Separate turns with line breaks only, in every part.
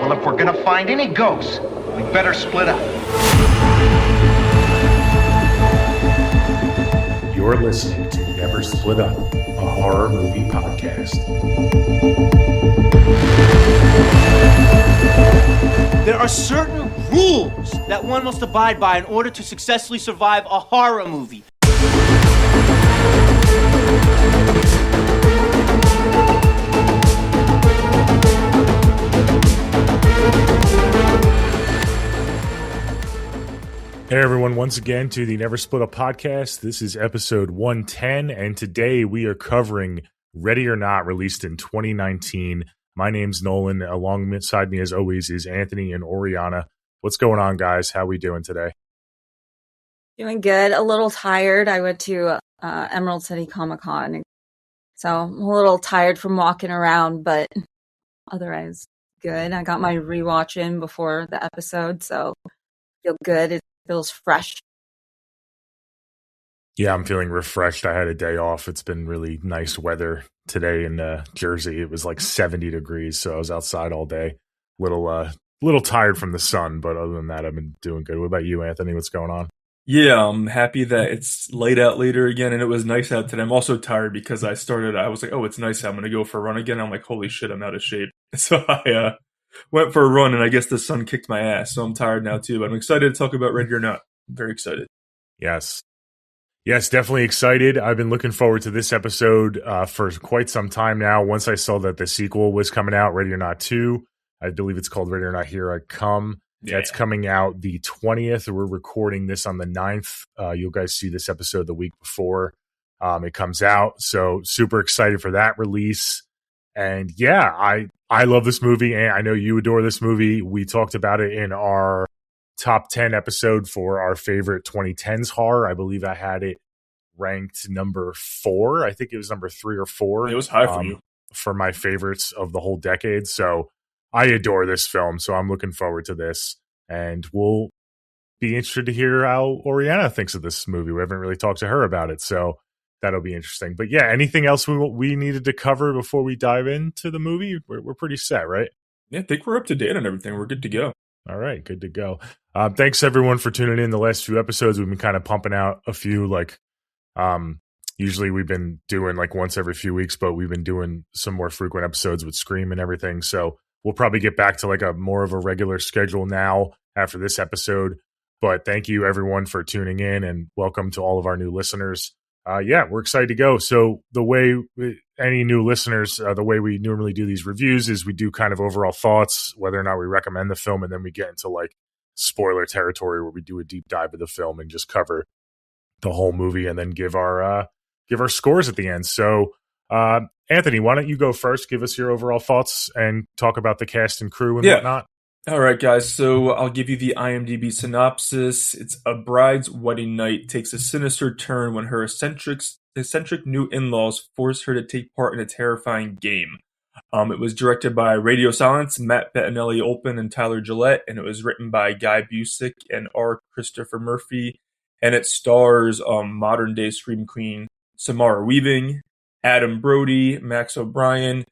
Well, if we're gonna find any ghosts, we better split up.
You're listening to Never Split Up, a horror movie podcast.
There are certain rules that one must abide by in order to successfully survive a horror movie.
Hey everyone, once again to the Never Split Up podcast. This is episode 110, and today we are covering Ready or Not, released in 2019. My name's Nolan. Alongside me, as always, is Anthony and Oriana. What's going on, guys? How we doing today?
Doing good. A little tired. I went to Emerald City Comic Con, so I'm a little tired from walking around, but otherwise good. I got my rewatch in before the episode, so I feel good. It feels fresh.
Yeah, I'm feeling refreshed. I had a day off. It's been really nice weather today in Jersey. It was like 70 degrees, so I was outside all day. Little tired from the sun, but other than that, I've been doing good. What about you, Anthony? What's going on?
Yeah, I'm happy that it's light out later again, and it was nice out today. I'm also tired because I was like, oh, it's nice. I'm going to go for a run again. I'm like, holy shit, I'm out of shape. So I went for a run, and I guess the sun kicked my ass, so I'm tired now too. But I'm excited to talk about Ready or Not. I'm very excited.
Yes, definitely excited. I've been looking forward to this episode for quite some time now. Once I saw that the sequel was coming out, Ready or Not 2, I believe it's called Ready or Not Here I Come. Yeah. That's coming out the 20th. We're recording this on the 9th. You guys see this episode the week before it comes out. So super excited for that release. And yeah, I love this movie, and I know you adore this movie. We talked about it in our top 10 episode for our favorite 2010s horror. I believe I had it ranked number 4. I think it was number 3 or 4.
It was high for you.
For my favorites of the whole decade. So I adore this film, so I'm looking forward to this. And we'll be interested to hear how Oriana thinks of this movie. We haven't really talked to her about it, so that'll be interesting. But yeah, anything else we needed to cover before we dive into the movie? We're pretty set, right?
Yeah, I think we're up to date on everything. We're good to go.
All right, good to go. Thanks everyone for tuning in. The last few episodes, we've been kind of pumping out a few, usually we've been doing like once every few weeks, but we've been doing some more frequent episodes with Scream and everything. So we'll probably get back to like a more of a regular schedule now after this episode. But thank you everyone for tuning in, and welcome to all of our new listeners. Yeah, we're excited to go. So the way any new listeners, the way we normally do these reviews is we do kind of overall thoughts, whether or not we recommend the film, and then we get into like spoiler territory where we do a deep dive of the film and just cover the whole movie and then give our scores at the end. So Anthony, why don't you go first? Give us your overall thoughts and talk about the cast and crew and whatnot.
All right, guys. So I'll give you the IMDb synopsis. It's a bride's wedding night takes a sinister turn when her eccentric new in-laws force her to take part in a terrifying game. It was directed by Radio Silence, Matt Bettinelli-Olpin, and Tyler Gillette, and it was written by Guy Busick and R. Christopher Murphy. And it stars modern-day Scream Queen Samara Weaving, Adam Brody, Max O'Brien,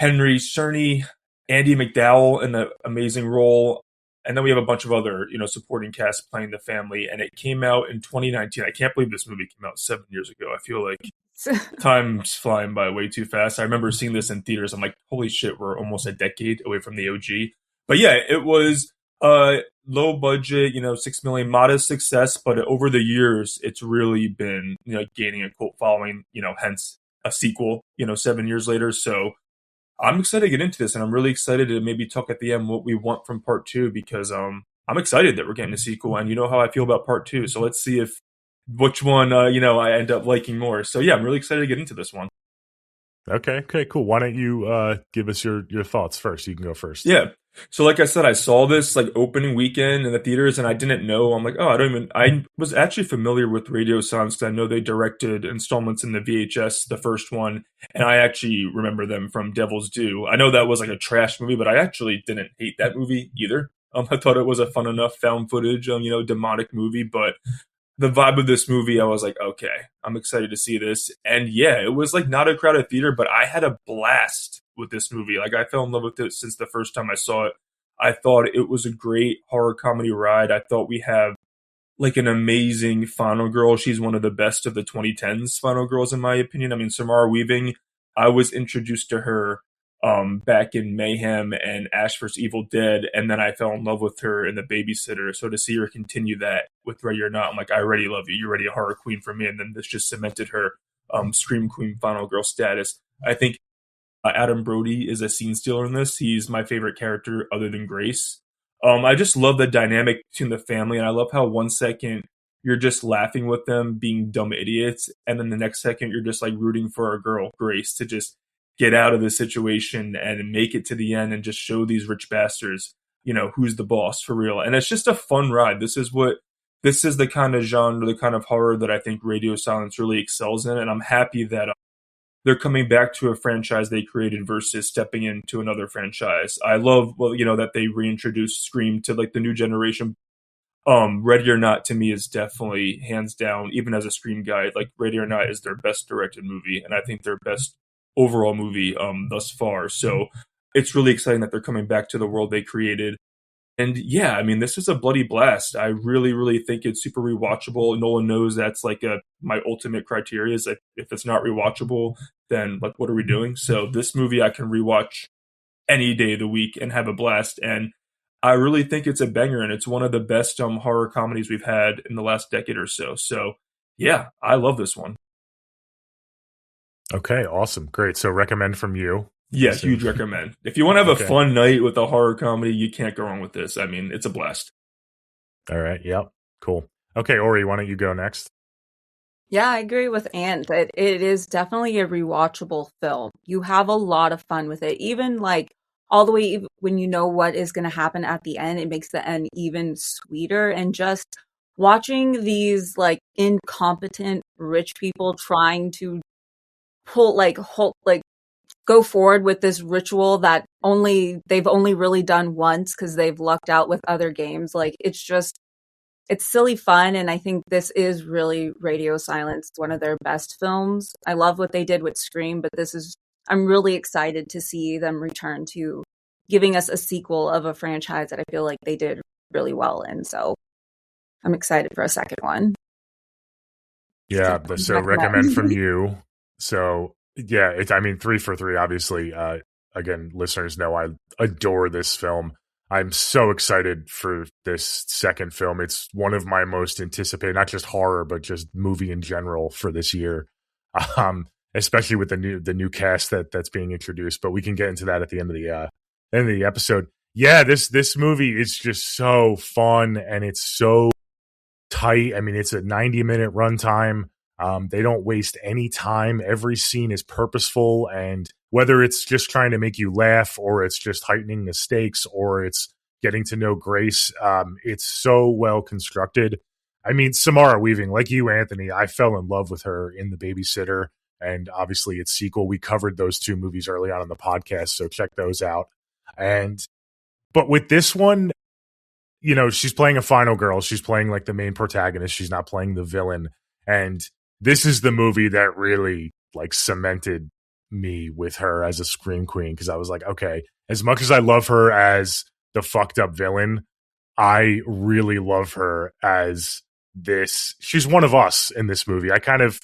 Henry Czerny, Andy McDowell in an amazing role, and then we have a bunch of other, supporting cast playing the family. And it came out in 2019. I can't believe this movie came out 7 years ago. I feel like time's flying by way too fast. I remember seeing this in theaters. I'm like, holy shit, we're almost a decade away from the OG. But yeah, it was low budget, $6 million, modest success. But over the years, it's really been gaining a cult following. Hence a sequel. 7 years later. So I'm excited to get into this, and I'm really excited to maybe talk at the end what we want from part 2, because I'm excited that we're getting a sequel, and you know how I feel about part 2. So let's see which one I end up liking more. So yeah, I'm really excited to get into this one.
Okay, cool. Why don't you give us your thoughts first? You can go first.
Yeah. So like I said, I saw this like opening weekend in the theaters, and I didn't know. I'm like, I was actually familiar with Radio Silence because I know they directed installments in the VHS, the first one, and I actually remember them from Devil's Due. I know that was like a trash movie, but I actually didn't hate that movie either. I thought it was a fun enough found footage, demonic movie, but the vibe of this movie, I was like, okay, I'm excited to see this. And yeah, it was like not a crowded theater, but I had a blast with this movie. Like I fell in love with it since the first time I saw it. I thought it was a great horror comedy ride. I thought we have like an amazing final girl. She's one of the best of the 2010s final girls, in my opinion. I mean, Samara Weaving, I was introduced to her back in Mayhem and Ash vs. Evil Dead, and then I fell in love with her in The Babysitter. So to see her continue that with Ready or Not, I'm like, I already love you. You're already a horror queen for me. And then this just cemented her Scream Queen final girl status. I think Adam Brody is a scene stealer in this. He's my favorite character other than Grace. I just love the dynamic between the family, and I love how 1 second you're just laughing with them being dumb idiots, and then the next second you're just like rooting for our girl Grace to just get out of the situation and make it to the end and just show these rich bastards, who's the boss for real. And it's just a fun ride. This is the kind of genre, the kind of horror that I think Radio Silence really excels in, and I'm happy that they're coming back to a franchise they created versus stepping into another franchise. I love, that they reintroduced Scream to like the new generation. Ready or Not to me is definitely hands down, even as a Scream guy, like Ready or Not is their best directed movie, and I think their best overall movie thus far. So it's really exciting that they're coming back to the world they created. And yeah, I mean, this is a bloody blast. I really, really think it's super rewatchable. Nolan knows that's like my ultimate criteria is like, if it's not rewatchable, then like, what are we doing? So this movie I can rewatch any day of the week and have a blast. And I really think it's a banger, and it's one of the best horror comedies we've had in the last decade or so. So yeah, I love this one.
Okay, awesome. Great. So recommend from you.
Yeah, huge recommend. If you want to have a fun night with a horror comedy, you can't go wrong with this. I mean, it's a blast.
All right. Yep. Cool. Okay, Ori, why don't you go next?
Yeah, I agree with Ant that it is definitely a rewatchable film. You have a lot of fun with it. Even like all the way when you know what is going to happen at the end, it makes the end even sweeter. And just watching these like incompetent rich people trying to go forward with this ritual that they've only really done once because they've lucked out with other games. Like it's silly fun, and I think this is really Radio Silence, one of their best films. I love what they did with Scream, but I'm really excited to see them return to giving us a sequel of a franchise that I feel like they did really well in. So I'm excited for a second one.
Yeah, so recommend from you. So yeah, 3 for 3, obviously. Again, listeners know I adore this film. I'm so excited for this second film. It's one of my most anticipated, not just horror, but just movie in general for this year. Especially with the new cast that's being introduced. But we can get into that at the end of the episode. Yeah, this movie is just so fun, and it's so tight. I mean, it's a 90-minute runtime. They don't waste any time. Every scene is purposeful, and whether it's just trying to make you laugh, or it's just heightening the stakes, or it's getting to know Grace, it's so well constructed. I mean, Samara Weaving, like you, Anthony, I fell in love with her in The Babysitter, and obviously its sequel. We covered those two movies early on in the podcast, so check those out. But with this one, she's playing a final girl. She's playing like the main protagonist. She's not playing the villain. And this is the movie that really like cemented me with her as a Scream Queen, because I was like, okay, as much as I love her as the fucked up villain, I really love her as this. She's one of us in this movie. I kind of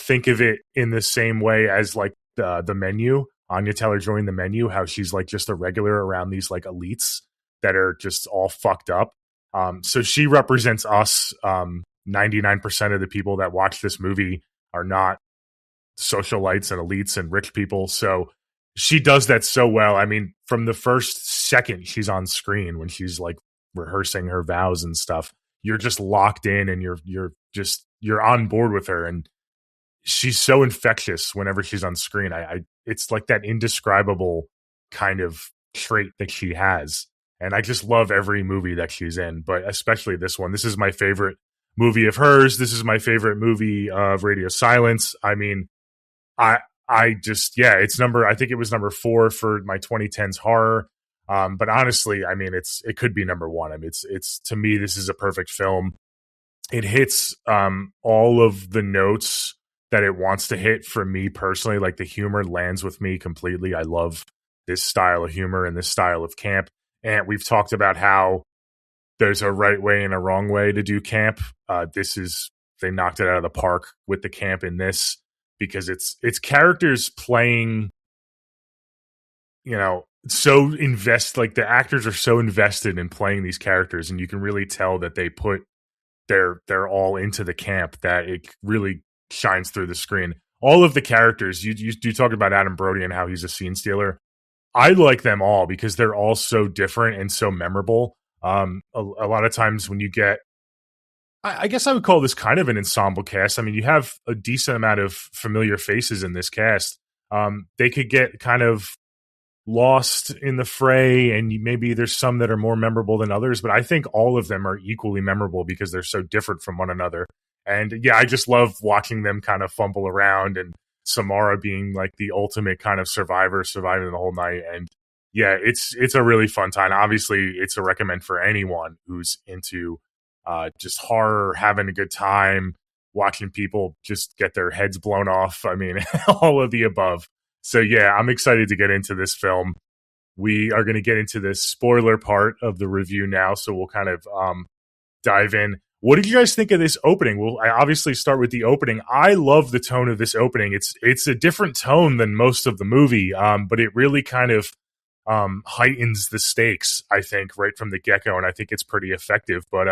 think of it in the same way as like the Menu, Anya Taylor-Joy in The Menu, how she's like just a regular around these like elites that are just all fucked up. So she represents us. 99% of the people that watch this movie are not socialites and elites and rich people. So she does that so well. I mean, from the first second she's on screen, when she's like rehearsing her vows and stuff, you're just locked in, and you're on board with her. And she's so infectious whenever she's on screen. It's like that indescribable kind of trait that she has. And I just love every movie that she's in, but especially this one. This is my favorite movie of hers. This is my favorite movie of Radio Silence. I mean, I think it was number 4 for my 2010s horror. But honestly, I mean, it could be number 1. I mean, it's to me, this is a perfect film. It hits all of the notes that it wants to hit for me personally. Like the humor lands with me completely. I love this style of humor and this style of camp. And we've talked about how there's a right way and a wrong way to do camp. They knocked it out of the park with the camp in this, because it's characters playing, like the actors are so invested in playing these characters, and you can really tell that they put they're all into the camp, that it really shines through the screen. All of the characters, you talked about Adam Brody and how he's a scene stealer. I like them all because they're all so different and so memorable. A lot of times when you get, I guess I would call this kind of an ensemble cast. I mean, you have a decent amount of familiar faces in this cast. They could get kind of lost in the fray, and maybe there's some that are more memorable than others, but I think all of them are equally memorable because they're so different from one another. And yeah, I just love watching them kind of fumble around, and Samara being like the ultimate kind of survivor, surviving the whole night. And yeah, it's a really fun time. Obviously, it's a recommend for anyone who's into just horror, having a good time, watching people just get their heads blown off. I mean, all of the above. So yeah, I'm excited to get into this film. We are going to get into this spoiler part of the review now, so we'll kind of dive in. What did you guys think of this opening? Well, I obviously start with the opening. I love the tone of this opening. It's a different tone than most of the movie, but it really kind of heightens the stakes, I think, right from the get-go, and I think it's pretty effective. But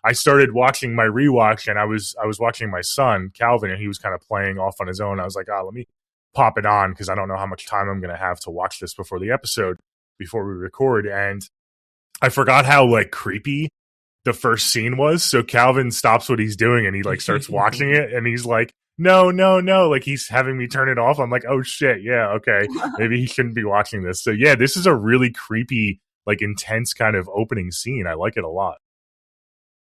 I started watching my rewatch, and I was watching my son, Calvin, and he was kind of playing off on his own. I was like, let me pop it on because I don't know how much time I'm going to have to watch this before the episode, before we record. And I forgot how like creepy the first scene was. So Calvin stops what he's doing and he like starts watching it, and he's like, no, like he's having me turn it off. I'm like, oh shit, yeah, okay, maybe he shouldn't be watching this. So yeah, this is a really creepy, like intense kind of opening scene. I like it a lot.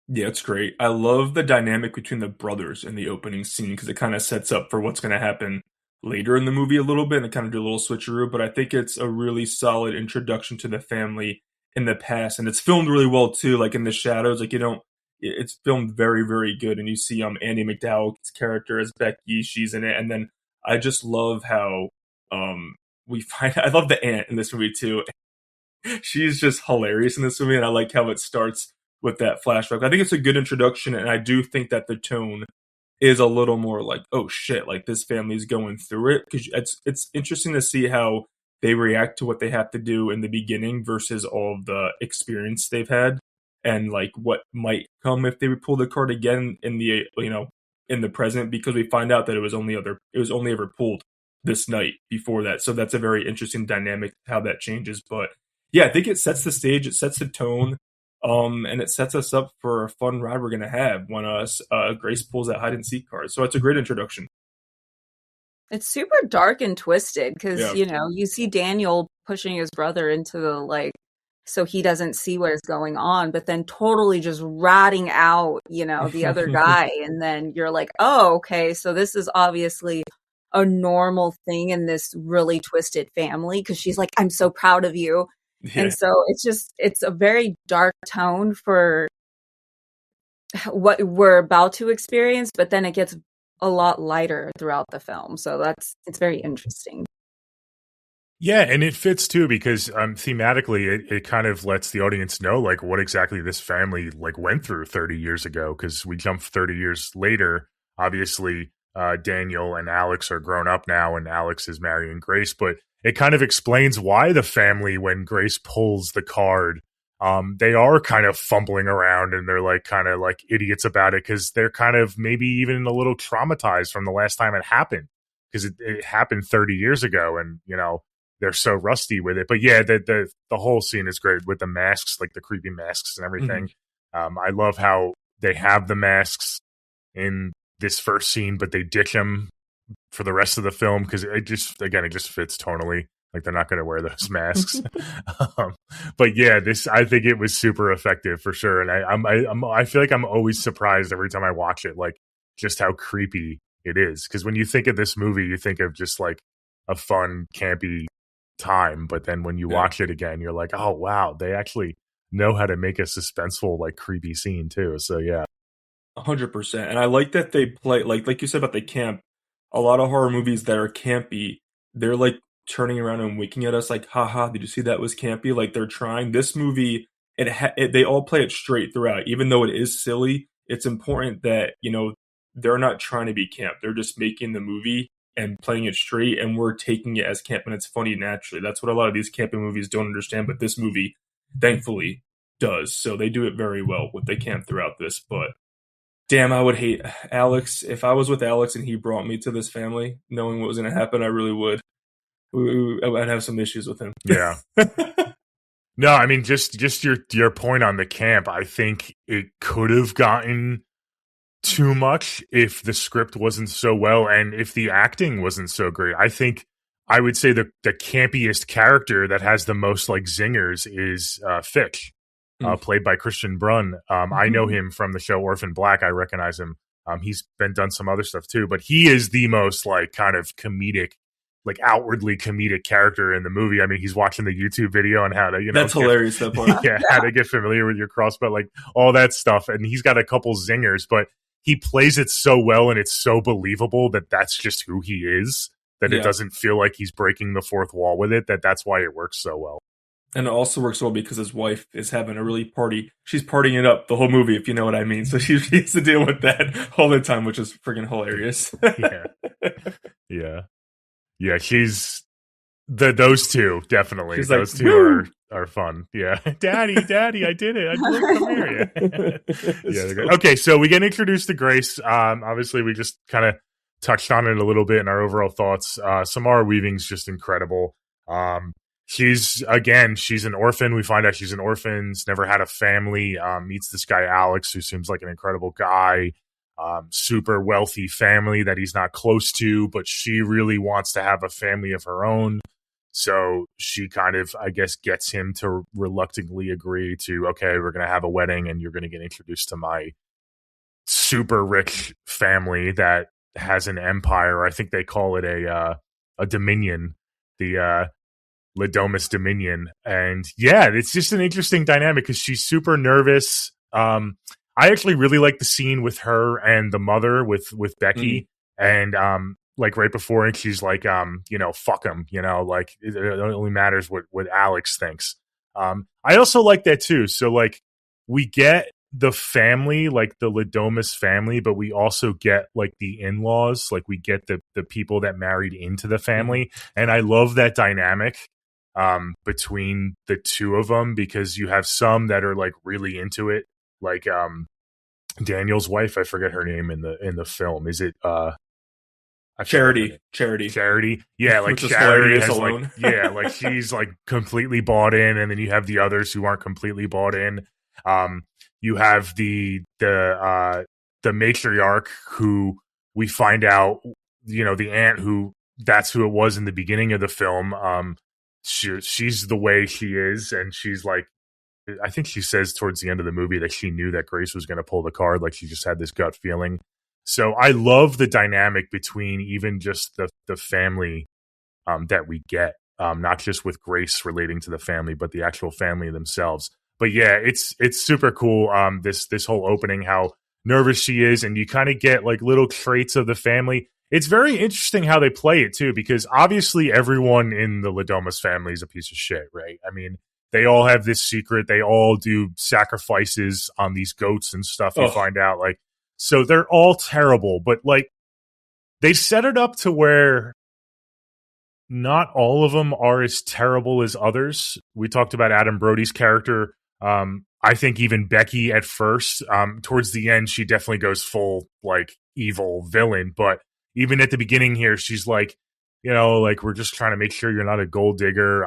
Yeah, it's great. I love the dynamic between the brothers in the opening scene because it kind of sets up for what's going to happen later in the movie a little bit, and kind of do a little switcheroo. But I think it's a really solid introduction to the family in the past, and it's filmed really well too. Like in the shadows, like it's filmed very, very good. And you see Andie MacDowell's character as Becky, she's in it, and then I just love how I love the aunt in this movie too. She's just hilarious in this movie, and I like how it starts with that flashback. I think it's a good introduction, and I do think that the tone is a little more like, oh shit, like this family's going through it, because it's interesting to see how they react to what they have to do in the beginning versus all of the experience they've had, and like what might come if they pull the card again in the in the present, because we find out that it was only ever pulled this night before that. So that's a very interesting dynamic how that changes. But yeah, I think it sets the stage, it sets the tone. And it sets us up for a fun ride we're going to have when Grace pulls that hide and seek card. So it's a great introduction.
It's super dark and twisted because, you see Daniel pushing his brother into the, so he doesn't see what is going on, but then totally just ratting out, the other guy. And then you're like, oh, okay, so this is obviously a normal thing in this really twisted family, because she's like, I'm so proud of you. Yeah. And so it's a very dark tone for what we're about to experience, but then it gets a lot lighter throughout the film. So it's very interesting.
Yeah, and it fits too because thematically it kind of lets the audience know like what exactly this family like went through 30 years ago, because we jump 30 years later. Obviously, Daniel and Alex are grown up now, and Alex is marrying Grace, but it kind of explains why the family, when Grace pulls the card, they are kind of fumbling around and they're like kind of like idiots about it, because they're kind of maybe even a little traumatized from the last time it happened, because it happened 30 years ago, and they're so rusty with it. But yeah, the whole scene is great with the masks, like the creepy masks and everything. Mm-hmm. I love how they have the masks in this first scene, but they ditch them for the rest of the film because it just fits tonally. Like they're not going to wear those masks. But yeah, I think it was super effective for sure. And I feel like I'm always surprised every time I watch it, like just how creepy it is. Because when you think of this movie, you think of just like a fun, campy time. But then when you watch it again, you're like, oh wow, they actually know how to make a suspenseful, like creepy scene too. So yeah.
100%. And I like that they play, like you said about the camp, a lot of horror movies that are campy, they're like turning around and winking at us like, haha, did you see that was campy? Like, they're trying. This movie, they all play it straight throughout. Even though it is silly, it's important that, they're not trying to be camp. They're just making the movie and playing it straight, and we're taking it as camp, and it's funny naturally. That's what a lot of these camping movies don't understand, but this movie, thankfully, does. So they do it very well with the camp throughout this. But damn, I would hate Alex. If I was with Alex and he brought me to this family, knowing what was going to happen, I really would. I'd have some issues with him.
Yeah. No, I mean, just your point on the camp, I think it could have gotten too much if the script wasn't so well and if the acting wasn't so great. I think I would say the campiest character that has the most like zingers is Fitch, played by Christian Brun. I know him from the show Orphan Black. I recognize him. He's done some other stuff too, but he is the most like kind of comedic, like outwardly comedic character in the movie. I mean, he's watching the YouTube video on how to,
that's hilarious. That part.
Yeah, how to get familiar with your crossbow, like all that stuff. And he's got a couple zingers, but he plays it so well and it's so believable that that's just who he is, that it doesn't feel like he's breaking the fourth wall with it, that's why it works so well.
And it also works well because his wife is having a really she's partying it up the whole movie, if you know what I mean. So she has to deal with that all the time, which is freaking hilarious.
Yeah, she's those two, definitely.
She's
those
like,
two are fun. Yeah. Daddy, I did it. Come here. Yeah, they're good. Okay, so we get introduced to Grace. Obviously we just kind of touched on it a little bit in our overall thoughts. Samara Weaving's just incredible. She's an orphan. We find out she's an orphan, never had a family, meets this guy Alex, who seems like an incredible guy. Super wealthy family that he's not close to, but she really wants to have a family of her own. So she kind of, I guess, gets him to reluctantly agree to, okay, we're going to have a wedding and you're going to get introduced to my super rich family that has an empire. I think they call it a dominion, the Ladomus Dominion. And yeah, it's just an interesting dynamic because she's super nervous. I actually really like the scene with her and the mother with Becky, and like right before, and she's like, fuck him, like it only matters what Alex thinks. I also like that too. So like we get the family, like the Ladomus family, but we also get like the in-laws, like we get the people that married into the family, and I love that dynamic between the two of them, because you have some that are like really into it. Like Daniel's wife, I forget her name in the film. Is it
Charity?
Yeah, like Charity has alone. Like, like she's like completely bought in, and then you have the others who aren't completely bought in. You have the matriarch, who we find out, the aunt, who that's who it was in the beginning of the film. She's the way she is, and she's like, I think she says towards the end of the movie that she knew that Grace was going to pull the card. Like she just had this gut feeling. So I love the dynamic between even just the family that we get, not just with Grace relating to the family, but the actual family themselves. But yeah, it's super cool. This whole opening, how nervous she is, and you kind of get like little traits of the family. It's very interesting how they play it too, because obviously everyone in the Ladomus family is a piece of shit, right? I mean, they all have this secret. They all do sacrifices on these goats and stuff. You find out, like, so they're all terrible, but like they set it up to where not all of them are as terrible as others. We talked about Adam Brody's character. I think even Becky at first, towards the end, she definitely goes full like evil villain. But even at the beginning here, she's like, like, we're just trying to make sure you're not a gold digger.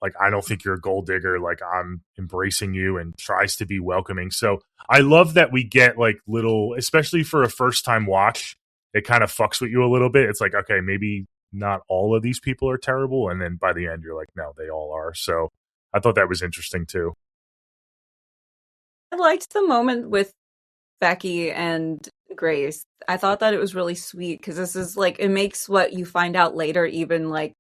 Like, I don't think you're a gold digger. Like, I'm embracing you, and tries to be welcoming. So I love that we get like little, especially for a first time watch, it kind of fucks with you a little bit. It's like, okay, maybe not all of these people are terrible. And then by the end, you're like, no, they all are. So I thought that was interesting too.
I liked the moment with Becky and Grace. I thought that it was really sweet, because this is like, it makes what you find out later even like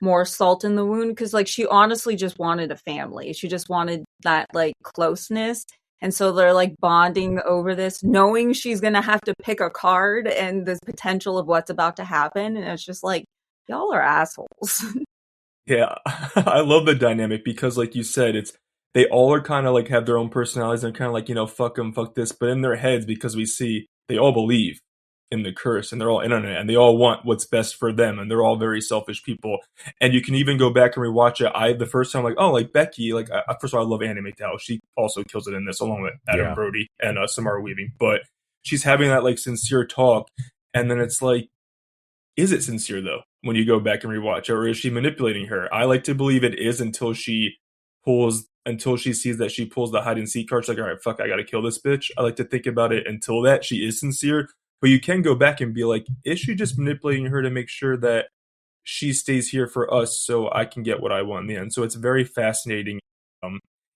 more salt in the wound, because like she honestly just wanted a family. She just wanted that like closeness, and so they're like bonding over this, knowing she's gonna have to pick a card and the potential of what's about to happen, and it's just like, y'all are assholes.
Yeah, I love the dynamic because, like you said, they all are kind of like have their own personalities and kind of like, fuck them, fuck this, but in their heads, because we see they all believe in the curse and they're all in on it and they all want what's best for them and they're all very selfish people. And you can even go back and rewatch it. The first time, like, oh, like Becky, like, first of all, I love Annie McDowell. She also kills it in this along with Adam Brody and Samara Weaving, but she's having that like sincere talk. And then it's like, is it sincere though when you go back and rewatch it, or is she manipulating her? I like to believe it is until she sees that she pulls the hide and seek card. She's like, all right, fuck, I gotta kill this bitch. I like to think about it until that she is sincere, but you can go back and be like, is she just manipulating her to make sure that she stays here for us so I can get what I want in the end? So it's very fascinating.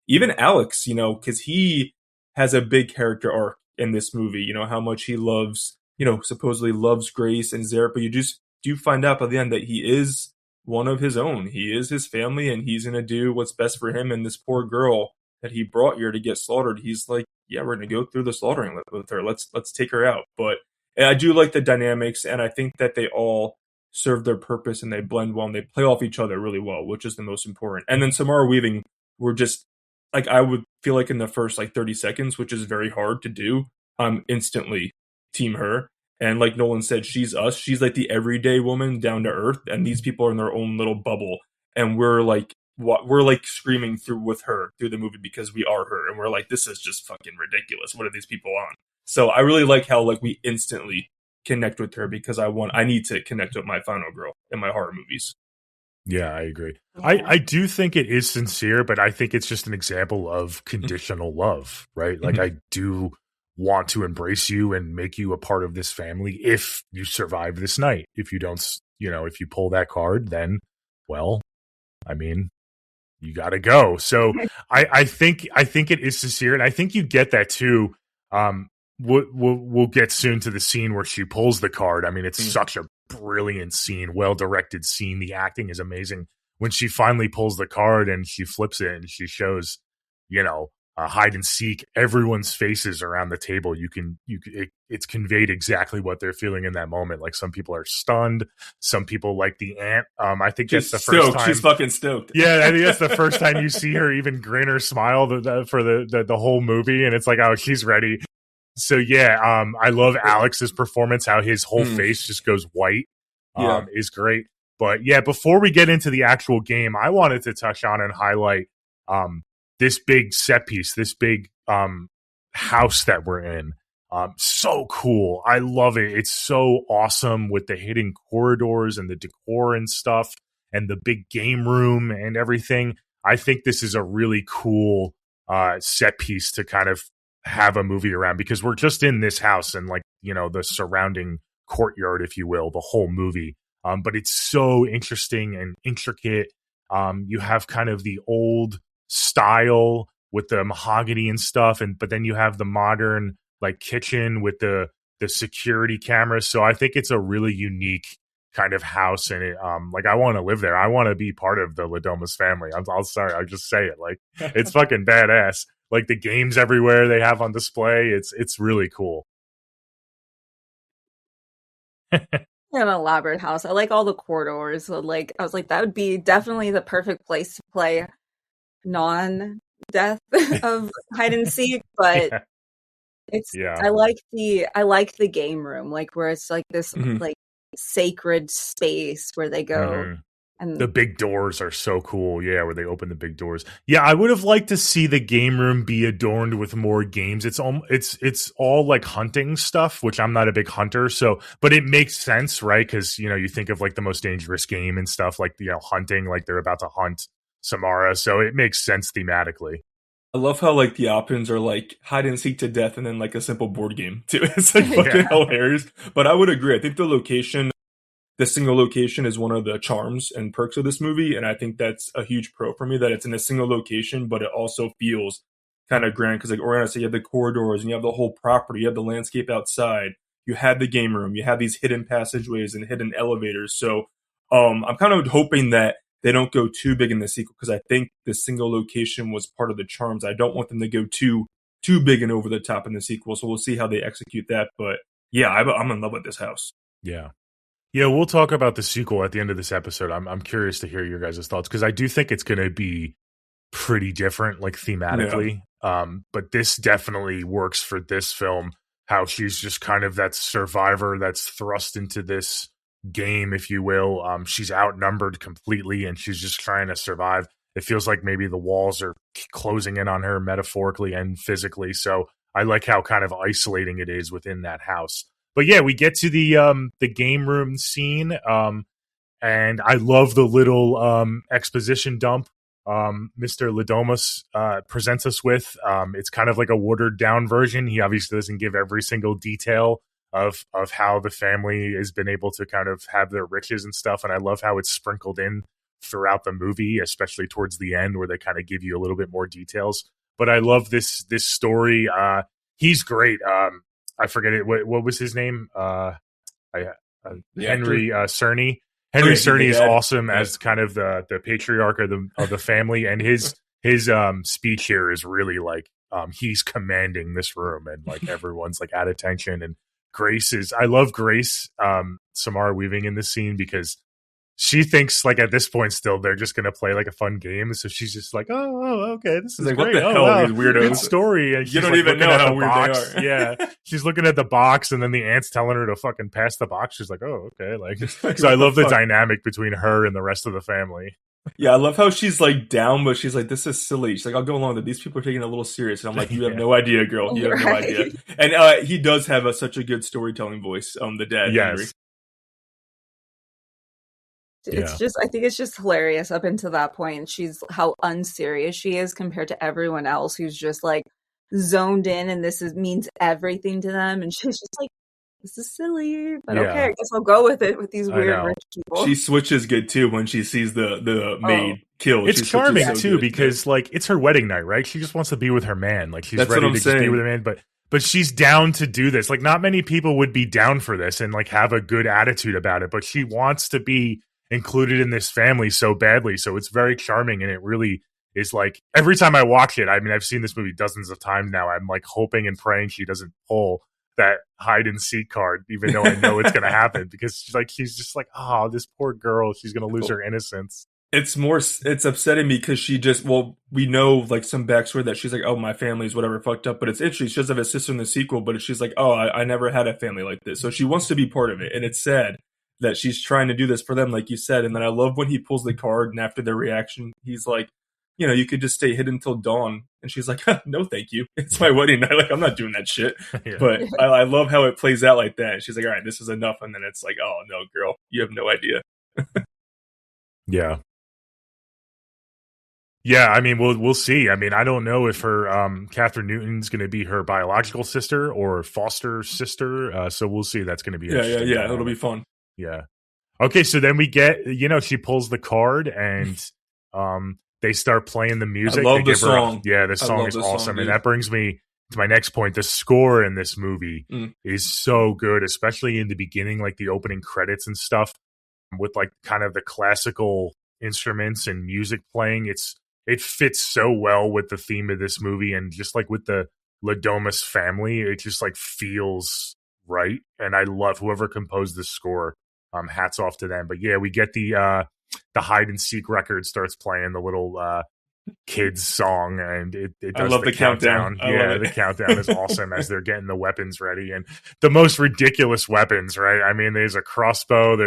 Even Alex, because he has a big character arc in this movie, how much he loves, supposedly loves Grace and Zarek, but you just do find out by the end that he is one of his own. He is his family and he's going to do what's best for him. And this poor girl that he brought here to get slaughtered, he's like, yeah, we're going to go through the slaughtering with her. Let's take her out. But I do like the dynamics, and I think that they all serve their purpose and they blend well and they play off each other really well, which is the most important. And then Samara Weaving, we're just like, I would feel like in the first like 30 seconds, which is very hard to do, instantly team her. And like Nolan said, she's us. She's like the everyday woman down to earth. And these people are in their own little bubble. And we're like screaming with her through the movie because we are her. And we're like, this is just fucking ridiculous. What are these people on? So I really like how like we instantly connect with her because I need to connect with my final girl in my horror movies.
Yeah, I agree. I do think it is sincere, but I think it's just an example of conditional love, right? Like I do want to embrace you and make you a part of this family if you survive this night. If you don't, if you pull that card, then, well, I mean, you got to go. So I think it is sincere, and I think you get that too. We'll get soon to the scene where she pulls the card. I mean, it's such a brilliant scene, well-directed scene. The acting is amazing. When she finally pulls the card and she flips it and she shows, hide and seek, everyone's faces around the table. It's conveyed exactly what they're feeling in that moment. Like some people are stunned. Some people like the aunt. I think that's the first time.
She's fucking stoked.
Yeah, I think that's the first time you see her even grin or smile for the whole movie. And it's like, oh, she's ready. So yeah, I love Alex's performance. How his whole face just goes white, is great. But yeah, before we get into the actual game, I wanted to touch on and highlight this big set piece, this big house that we're in. So cool. I love it. It's so awesome with the hidden corridors and the decor and stuff and the big game room and everything. I think this is a really cool set piece to kind of have a movie around, because we're just in this house and like, the surrounding courtyard, if you will, the whole movie. But it's so interesting and intricate. You have kind of the old style with the mahogany and stuff, but then you have the modern like kitchen with the security cameras. So I think it's a really unique kind of house, and it like I want to live there. I want to be part of the Ladomas family. I'm sorry, I'll just say it. Like it's fucking badass. Like the games everywhere they have on display. It's really cool.
An elaborate house. I like all the corridors. So like I was like, that would be definitely the perfect place to play non-death of hide and seek. But I like the game room, like where it's like this like sacred space where they go. And
the big doors are so cool. Yeah, where they open the big doors. Yeah, I would have liked to see the game room be adorned with more games. It's all like hunting stuff, which I'm not a big hunter. So, but it makes sense, right? Because you think of like the Most Dangerous Game and stuff, like hunting, like they're about to hunt Samara. So it makes sense thematically.
I love how like the options are like hide and seek to death, and then like a simple board game too. It's like fucking hilarious. But I would agree. I think the single location is one of the charms and perks of this movie, and I think that's a huge pro for me, that it's in a single location, but it also feels kind of grand, because like Oriana said, you have the corridors, and you have the whole property, you have the landscape outside, you have the game room, you have these hidden passageways and hidden elevators. So I'm kind of hoping that they don't go too big in the sequel, because I think the single location was part of the charms. I don't want them to go too big and over the top in the sequel, so we'll see how they execute that. But yeah, I'm in love with this house.
Yeah. Yeah, we'll talk about the sequel at the end of this episode. I'm curious to hear your guys' thoughts because I do think it's going to be pretty different, like thematically. But this definitely works for this film. How she's just kind of that survivor that's thrust into this game, if you will. She's outnumbered completely, and she's just trying to survive. It feels like maybe the walls are closing in on her metaphorically and physically. So I like how kind of isolating it is within that house. But yeah, we get to the game room scene, and I love the little exposition dump Mr. Ladomas presents us with. It's kind of like a watered down version. He obviously doesn't give every single detail of how the family has been able to kind of have their riches and stuff. And I love how it's sprinkled in throughout the movie, especially towards the end where they kind of give you a little bit more details. But I love this story. He's great. I forget it. What was his name? Henry Cerny. Henry Cerny is awesome as kind of the patriarch of the family, and his speech here is really like he's commanding this room, and like everyone's like at attention. And I love Grace Samara Weaving in this scene because she thinks like at this point still they're just gonna play like a fun game, so she's just like, oh okay, this is
like,
great.
what the hell,
wow,
these weirdos?
Good story. And
You don't even know how weird
box.
they are.
Yeah, she's looking at the box, and then the aunt's telling her to fucking pass the box. She's like, oh okay, like so I love the dynamic between her and the rest of the family.
Yeah, I love how she's like down, but she's like, this is silly. She's like, I'll go along with it. These people are taking it a little serious. And I'm like, you have no idea, girl. You have no idea. And he does have such a good storytelling voice, the dad.
Yes.
Henry.
It's just, I think it's just hilarious up until that point. She's how unserious she is compared to everyone else who's just like zoned in, and means everything to them. And she's just like, this is silly, but okay, I guess I'll go with it with these weird rich people.
She switches good too when she sees the maid killed.
It's charming too because like it's her wedding night, right? She just wants to be with her man. Like she's ready to just be with her man, but she's down to do this. Like not many people would be down for this and like have a good attitude about it, but she wants to be included in this family so badly. So it's very charming, and it really is like every time I watch it, I mean, I've seen this movie dozens of times now. I'm like hoping and praying she doesn't pull that hide and seek card, even though I know it's going to happen because she's just like, oh, this poor girl, she's going to lose her innocence.
It's upsetting because we know like some backstory that she's like, oh, my family's whatever fucked up, but it's interesting. She does have a sister in the sequel, but she's like, oh, I never had a family like this. So she wants to be part of it. And it's sad that she's trying to do this for them, like you said. And then I love when he pulls the card and after their reaction, he's like, you know, you could just stay hidden until dawn. And she's like, no, thank you. It's my wedding night. Like, I'm not doing that shit. Yeah. But I love how it plays out like that. And she's like, all right, this is enough. And then it's like, oh, no, girl, you have no idea.
Yeah. Yeah, I mean, we'll see. I mean, I don't know if her Catherine Newton's going to be her biological sister or foster sister. So we'll see. That's going to be interesting.
Yeah. It'll be fun.
Yeah. Okay, so then we get, she pulls the card and they start playing the music.
I love the song.
The song is awesome. And that brings me to my next point. The score in this movie is so good, especially in the beginning, like the opening credits and stuff with like kind of the classical instruments and music playing. It fits so well with the theme of this movie, and just like with the Ladomas family, it just like feels right. And I love whoever composed this score. Hats off to them. But yeah, we get the hide and seek record starts playing, the little kids song, and it does
I love the countdown.
The countdown is awesome as they're getting the weapons ready, and the most ridiculous weapons, right? I mean, there's a crossbow,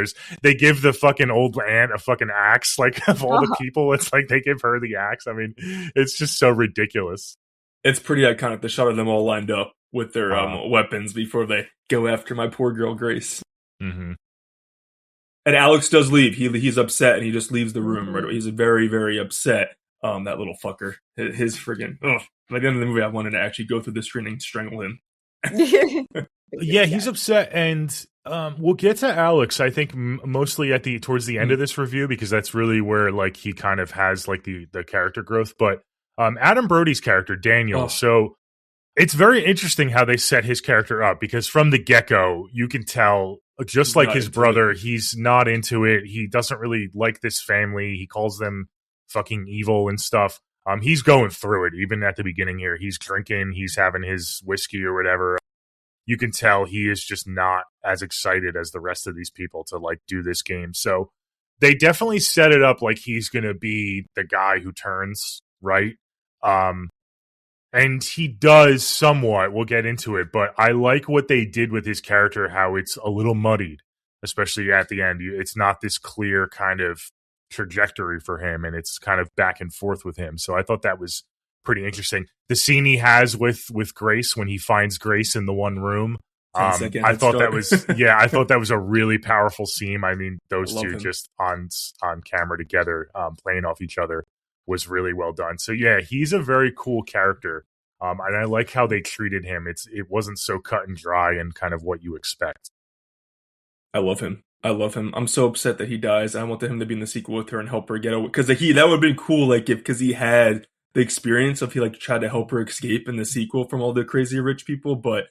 they give the fucking old aunt a fucking axe, like of all the people, it's like they give her the axe. I mean, it's just so ridiculous.
It's pretty iconic, the shot of them all lined up with their weapons before they go after my poor girl Grace.
Mm-hmm.
And Alex does leave. He's upset and he just leaves the room. Right away. He's very, very upset. That little fucker. His friggin'. Ugh. By the end of the movie, I wanted to actually go through the screen and strangle him.
Yeah, he's upset, and we'll get to Alex. I think mostly towards the end of this review, because that's really where like he kind of has like the character growth. But Adam Brody's character Daniel. So it's very interesting how they set his character up, because from the get-go, you can tell. Just like his brother, he's not into it. He doesn't really like this family. He calls them fucking evil and stuff. He's going through it even at the beginning here. He's drinking. He's having his whiskey or whatever. you can tell he is just not as excited as the rest of these people to like do this game. So they definitely set it up like he's going to be the guy who turns, right? And he does somewhat. We'll get into it, but I like what they did with his character, how it's a little muddied, especially at the end. It's not this clear kind of trajectory for him, and it's kind of back and forth with him. So I thought that was pretty interesting. The scene he has with Grace when he finds Grace in the one room, I thought that was I thought that was a really powerful scene. I mean, those two just on camera together, playing off each other, was really well done. So yeah, he's a very cool character, and I like how they treated him. It wasn't so cut and dry and kind of what you expect.
I love him. I'm so upset that he dies. I wanted him to be in the sequel with her and help her get away, because that would have been cool. Like because he had the experience of he like tried to help her escape in the sequel from all the crazy rich people, but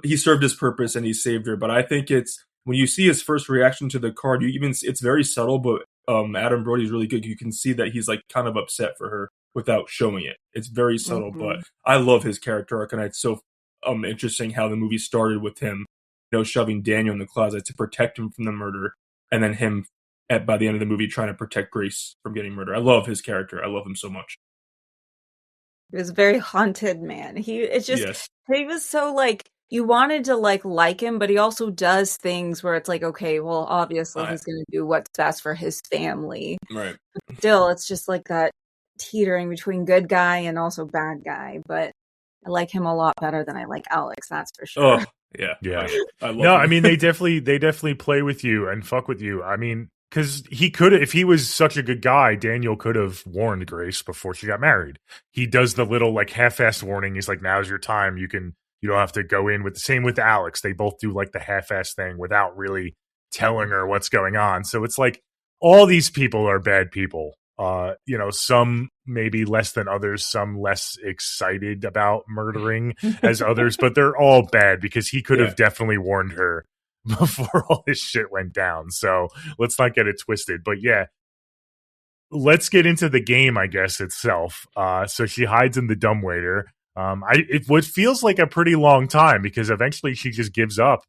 he served his purpose and he saved her. But I think it's when you see his first reaction to the card, it's very subtle, but Adam Brody's really good. You can see that he's like kind of upset for her without showing it. It's very subtle, but I love his character arc, and it's so interesting how the movie started with him, shoving Daniel in the closet to protect him from the murder, and then him by the end of the movie trying to protect Grace from getting murdered. I love his character. I love him so much.
He was a very haunted man. He was so like, you wanted to like him, but he also does things where it's like, okay, well, obviously he's going to do what's best for his family.
Right.
But still, it's just like that teetering between good guy and also bad guy. But I like him a lot better than I like Alex. That's for sure.
Oh, yeah. I love him.
I mean, they definitely play with you and fuck with you. I mean, because he could, if he was such a good guy, Daniel could have warned Grace before she got married. He does the little like half-assed warning. He's like, "Now's your time. You don't have to go in with the same with Alex." They both do like the half-assed thing without really telling her what's going on. So it's like all these people are bad people. Some maybe less than others, some less excited about murdering as others, but they're all bad because he could have definitely warned her before all this shit went down. So let's not get it twisted. But yeah, let's get into the game, I guess, itself. So she hides in the dumbwaiter. It feels like a pretty long time because eventually she just gives up.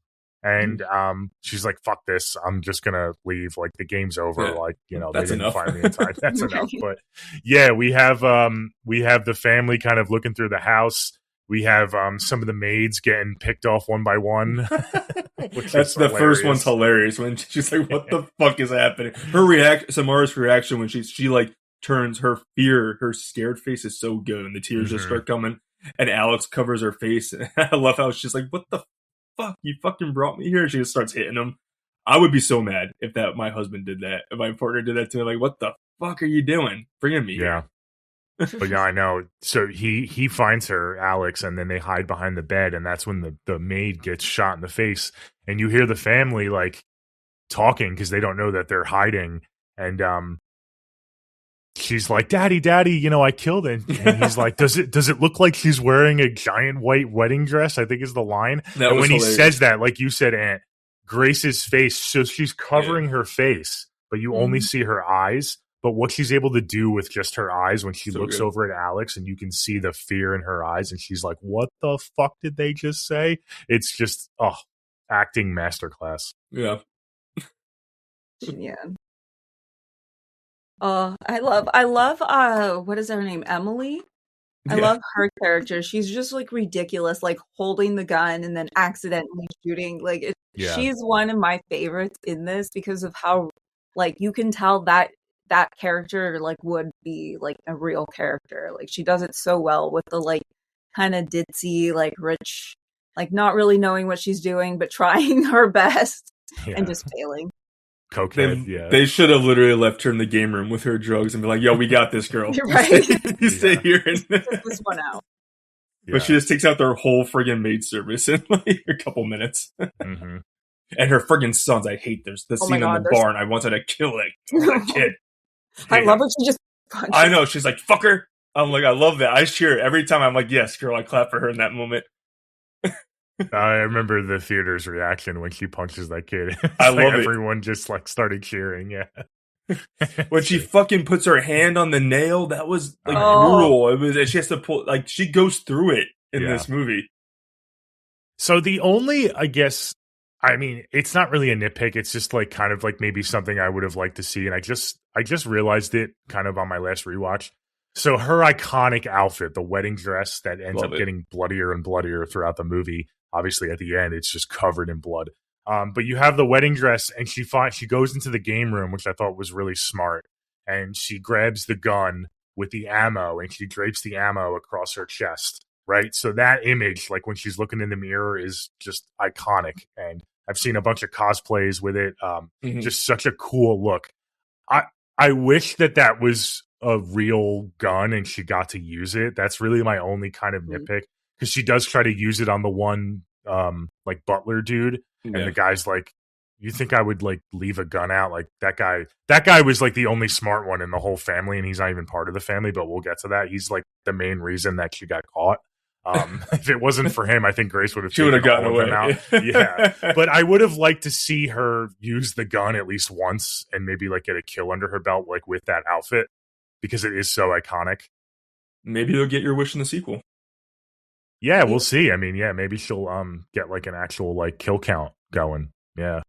And she's like, "Fuck this! I'm just gonna leave. Like the game's over.
Yeah,
like they
that's
didn't
enough.
find me in time. That's enough." But yeah, we have the family kind of looking through the house. We have some of the maids getting picked off one by one.
That's the first one's hilarious when she's like, "What the fuck is happening?" Samara's reaction when she like turns, her scared face is so good, and the tears just start coming. And Alex covers her face. I love how she's like, "What the fuck? You fucking brought me here." She just starts hitting him. I would be so mad if my husband did that. If my partner did that to me, like, "What the fuck are you doing? Bringing me here?"
But yeah, I know. So he finds her, Alex, and then they hide behind the bed, and that's when the maid gets shot in the face, and you hear the family like talking because they don't know that they're hiding, and she's like, "Daddy, I killed it." And he's like, does it look like she's wearing a giant white wedding dress? I think is the line. And when hilarious. He says that, like you said, Aunt, Grace's face, so she's covering her face, but you only see her eyes. But what she's able to do with just her eyes when she looks over at Alex, and you can see the fear in her eyes, and she's like, "What the fuck did they just say?" It's just, acting masterclass.
Yeah.
Yeah. I love what is her name? Emily? I love her character. She's just like ridiculous, like holding the gun and then accidentally shooting. Like she's one of my favorites in this because of how like you can tell that character like would be like a real character. Like she does it so well with the like kind of ditzy, like rich, like not really knowing what she's doing but trying her best and just failing.
Cokehead,
They should have literally left her in the game room with her drugs and be like, "Yo, we got this, girl.
You're right.
You stay here and
take this one out."
But she just takes out their whole friggin' maid service in like a couple minutes.
Mm-hmm.
And her friggin' sons, I hate the scene in the barn. I wanted to kill that kid.
I love it. She just punches.
I know. She's like, "Fucker." I'm like, I love that. I cheer every time. I'm like, "Yes, girl." I clap for her in that moment.
I remember the theater's reaction when she punches that kid.
I love it.
Everyone just like started cheering. Yeah.
When she fucking puts her hand on the nail, that was like brutal. It was, and she has to pull, like, she goes through it in this movie.
So the only, I guess, I mean, it's not really a nitpick. It's just like kind of like maybe something I would have liked to see. And I just realized it kind of on my last rewatch. So her iconic outfit, the wedding dress that ends
Love
up
it.
getting bloodier and bloodier throughout the movie. Obviously at the end, it's just covered in blood. But you have the wedding dress and she goes into the game room, which I thought was really smart. And she grabs the gun with the ammo and she drapes the ammo across her chest. Right. So that image, like when she's looking in the mirror, is just iconic. And I've seen a bunch of cosplays with it. Just such a cool look. I wish that was a real gun and she got to use it. That's really my only kind of nitpick, because she does try to use it on the one like butler dude, and the guy's like, you think I would like leave a gun out? Like that guy was like the only smart one in the whole family, and he's not even part of the family, but we'll get to that. He's like the main reason that she got caught. If it wasn't for him, I think Grace would have
gotten
all of
away.
them out. Yeah. But I would have liked to see her use the gun at least once and maybe like get a kill under her belt, like with that outfit, because it is so iconic.
Maybe you'll get your wish in the sequel.
Yeah, we'll see. I mean, yeah, maybe she'll get like an actual like kill count going. Yeah.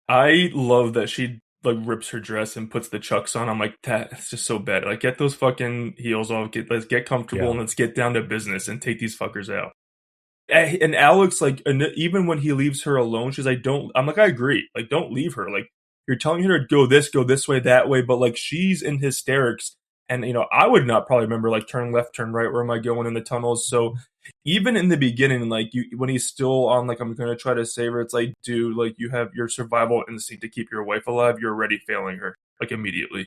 I love that she like rips her dress and puts the chucks on. I'm like, that's just so bad. Like, get those fucking heels off. Let's get comfortable and let's get down to business and take these fuckers out. And Alex, like, even when he leaves her alone, she's like, I'm like, I agree. Like, don't leave her. Like, you're telling her to go this way, that way. But like, she's in hysterics. And, you know, I would not probably remember like turn left, turn right. Where am I going in the tunnels? So even in the beginning, like when he's still on, like, I'm going to try to save her. It's like, dude, like you have your survival instinct to keep your wife alive. You're already failing her like immediately.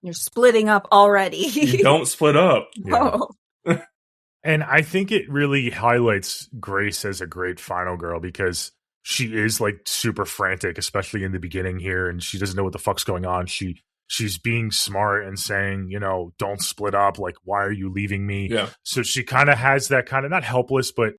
You're splitting up already.
You don't split up.
No.
Yeah. And I think it really highlights Grace as a great final girl, because she is like super frantic, especially in the beginning here. And she doesn't know what the fuck's going on. She's being smart and saying, you know, don't split up. Like, why are you leaving me?
Yeah.
So she kind of has that kind of, not helpless, but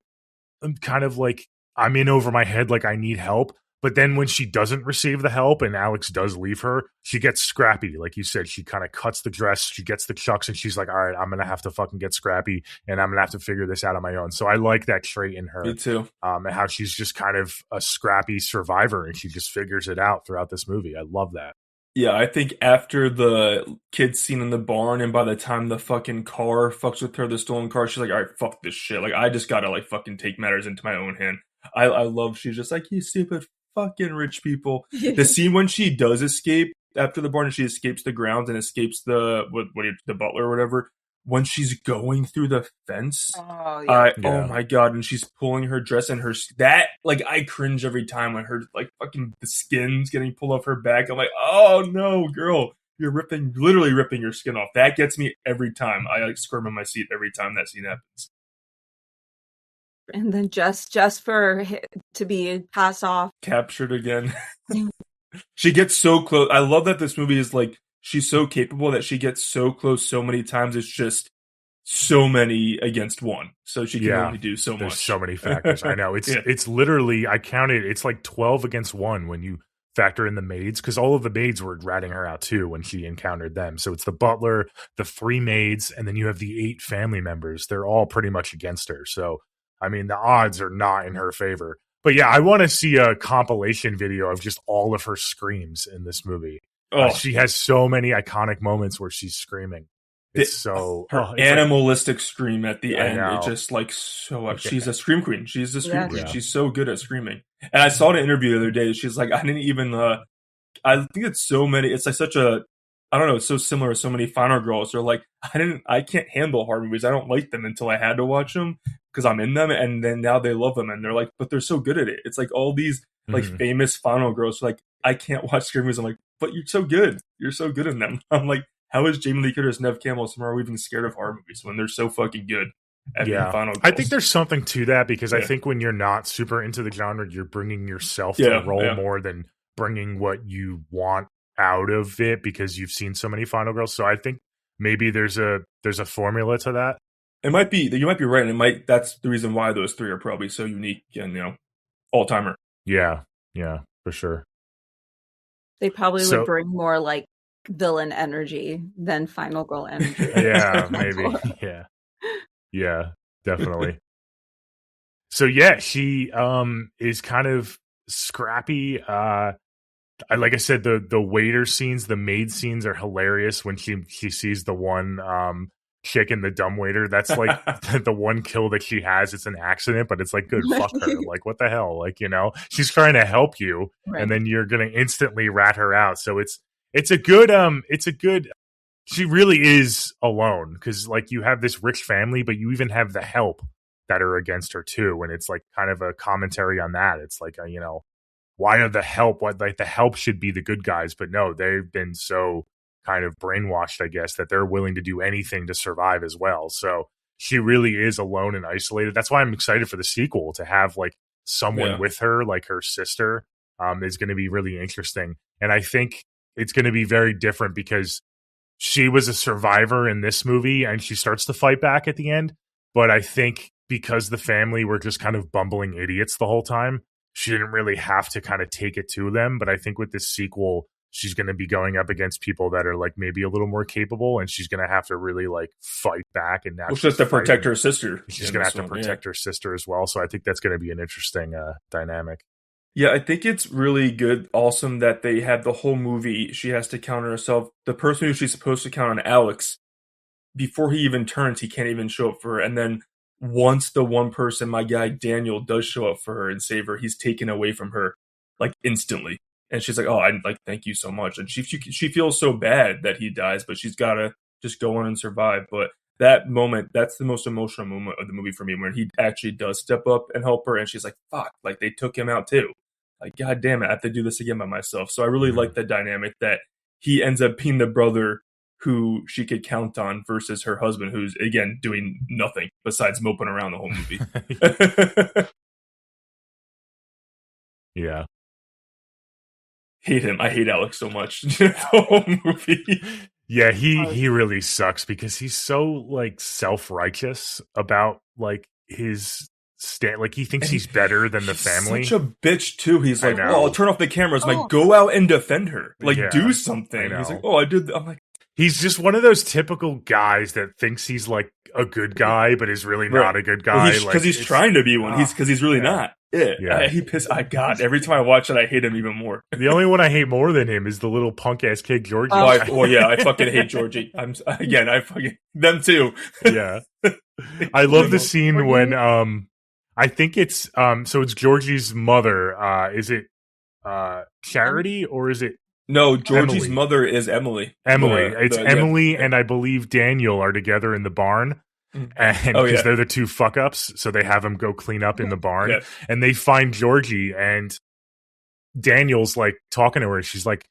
kind of like, I'm in over my head. Like, I need help. But then when she doesn't receive the help and Alex does leave her, she gets scrappy. Like you said, she kind of cuts the dress. She gets the chucks and she's like, all right, I'm going to have to fucking get scrappy and I'm going to have to figure this out on my own. So I like that trait in her.
Me too.
And how she's just kind of a scrappy survivor and she just figures it out throughout this movie. I love that.
Yeah, I think after the kids scene in the barn, and by the time the fucking car fucks with her, the stolen car, she's like, all right, fuck this shit. Like, I just gotta, like, fucking take matters into my own hand. I love, she's just like, you stupid fucking rich people. The scene when she does escape after the barn, and she escapes the grounds and escapes the butler or whatever, when she's going through the fence, oh my god, and she's pulling her dress and like, I cringe every time when her, like, fucking the skin's getting pulled off her back. I'm like, oh no, girl, you're literally ripping your skin off. That gets me every time. I like squirm in my seat every time that scene happens.
And then just for to be passed off,
captured again. She gets so close. I love that this movie is like, she's so capable that she gets so close so many times. It's just so many against one. So she can only do so much.
There's so many factors. I know. It's literally, I counted, it's like 12 against 1 when you factor in the maids, because all of the maids were ratting her out too when she encountered them. So it's the butler, the 3 maids, and then you have the 8 family members. They're all pretty much against her. So, I mean, the odds are not in her favor. But yeah, I want to see a compilation video of just all of her screams in this movie. She has so many iconic moments where she's screaming. It's
her animalistic scream at the end. It's just like so. She's a scream queen. She's a scream queen. She's so good at screaming. And I saw an interview the other day. She's like, I didn't even. I think it's so many. It's like such a. I don't know. It's so similar to so many final girls. They're like, I can't handle horror movies. I don't like them until I had to watch them because I'm in them, and then now they love them, and they're like, but they're so good at it. It's like all these like famous final girls. Like, I can't watch scream movies. I'm like, but you're so good. You're so good in them. I'm like, how is Jamie Lee Curtis, Neve Campbell, somehow even scared of horror movies when they're so fucking good at being final girls?
I think there's something to that, because I think when you're not super into the genre, you're bringing yourself to the role more than bringing what you want out of it, because you've seen so many final girls. So I think maybe there's a formula to that.
It might be, you might be right, and that's the reason why those 3 are probably so unique and, you know, all-timer.
Yeah, for sure.
They probably would bring more like villain energy than final girl energy.
Yeah, maybe. Yeah, definitely. So yeah, she is kind of scrappy. Like I said, the waiter scenes, the maid scenes are hilarious when she sees the one chick in the dumbwaiter. That's like the one kill that she has. It's an accident, but it's like, good, fuck her. Like, what the hell? Like, she's trying to help you,
Right.
and then you're gonna instantly rat her out. So it's a good. She really is alone because like you have this rich family, but you even have the help that are against her too, and it's like kind of a commentary on that. It's like why are the help? What like the help should be the good guys, but no, they've been so kind of brainwashed, I guess, that they're willing to do anything to survive as well. So she really is alone and isolated. That's why I'm excited for the sequel to have like someone with her, like her sister, is going to be really interesting. And I think it's going to be very different because she was a survivor in this movie and she starts to fight back at the end. But I think because the family were just kind of bumbling idiots the whole time, she didn't really have to kind of take it to them. But I think with this sequel, she's going to be going up against people that are like maybe a little more capable, and she's going to have to really like fight back. And now
Well, she has to protect her sister.
She's going to have to protect her sister as well. So I think that's going to be an interesting dynamic.
Yeah, I think it's really good, awesome that they have the whole movie. She has to counter herself. The person who she's supposed to count on, Alex, before he even turns, he can't even show up for her. And then once the one person, my guy Daniel, does show up for her and save her, he's taken away from her like instantly. And she's like, "Oh, I like thank you so much." And she feels so bad that he dies, but she's gotta just go on and survive. But that moment, that's the most emotional moment of the movie for me, when he actually does step up and help her, and she's like, "Fuck!" Like they took him out too. Like, God damn it, I have to do this again by myself. So I really like the dynamic that he ends up being the brother who she could count on versus her husband, who's again doing nothing besides moping around the whole movie.
Yeah.
Hate him. I hate Alex so much. The whole movie.
Yeah, he really sucks because he's so like self-righteous about like his like he thinks he's better than the family.
Such a bitch too. He's like,
know.
"Oh, I'll turn off the cameras." I'm like, "Go out and defend her. Like,
Yeah,
do
I
something."
know.
He's like, "Oh, I did." I'm like,
he's just one of those typical guys that thinks he's like a good guy, but is really not a good guy.
Because he's trying to be one. Because he's really not. Yeah.
Yeah.
He pissed. God, every time I watch it, I hate him even more.
The only one I hate more than him is the little punk ass kid Georgie.
I fucking hate Georgie. I fucking them too.
Yeah, I love the scene when I think it's so it's Georgie's mother. Is it Charity or is it?
No, Georgie's
Emily.
mother is Emily.
Emily. Emily and I believe Daniel are together in the barn. And because they're the two fuck ups, so they have him go clean up in the barn, and they find Georgie, and Daniel's like talking to her, and she's like,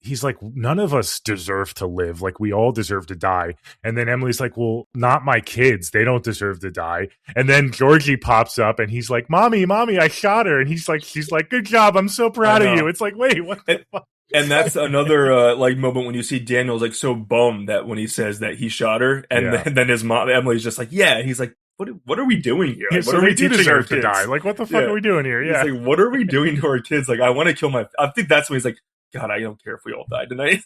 he's like, none of us deserve to live, like we all deserve to die. And then Emily's like, well, not my kids, they don't deserve to die. And then Georgie pops up, and he's like, mommy, I shot her. And she's like, good job, I'm so proud of you. It's like, wait, what the fuck?
And that's another like moment when you see Daniel's like so bummed that when he says that he shot her, and then his mom Emily's just like, yeah. He's like, what are we doing here? Like,
So
what are we
they do
teaching our
deserve to
kids?
die. Like, what the fuck are we doing here? Yeah.
He's like, what are we doing to our kids? Like, I want to kill my. I think that's when he's like, God, I don't care if we all die tonight.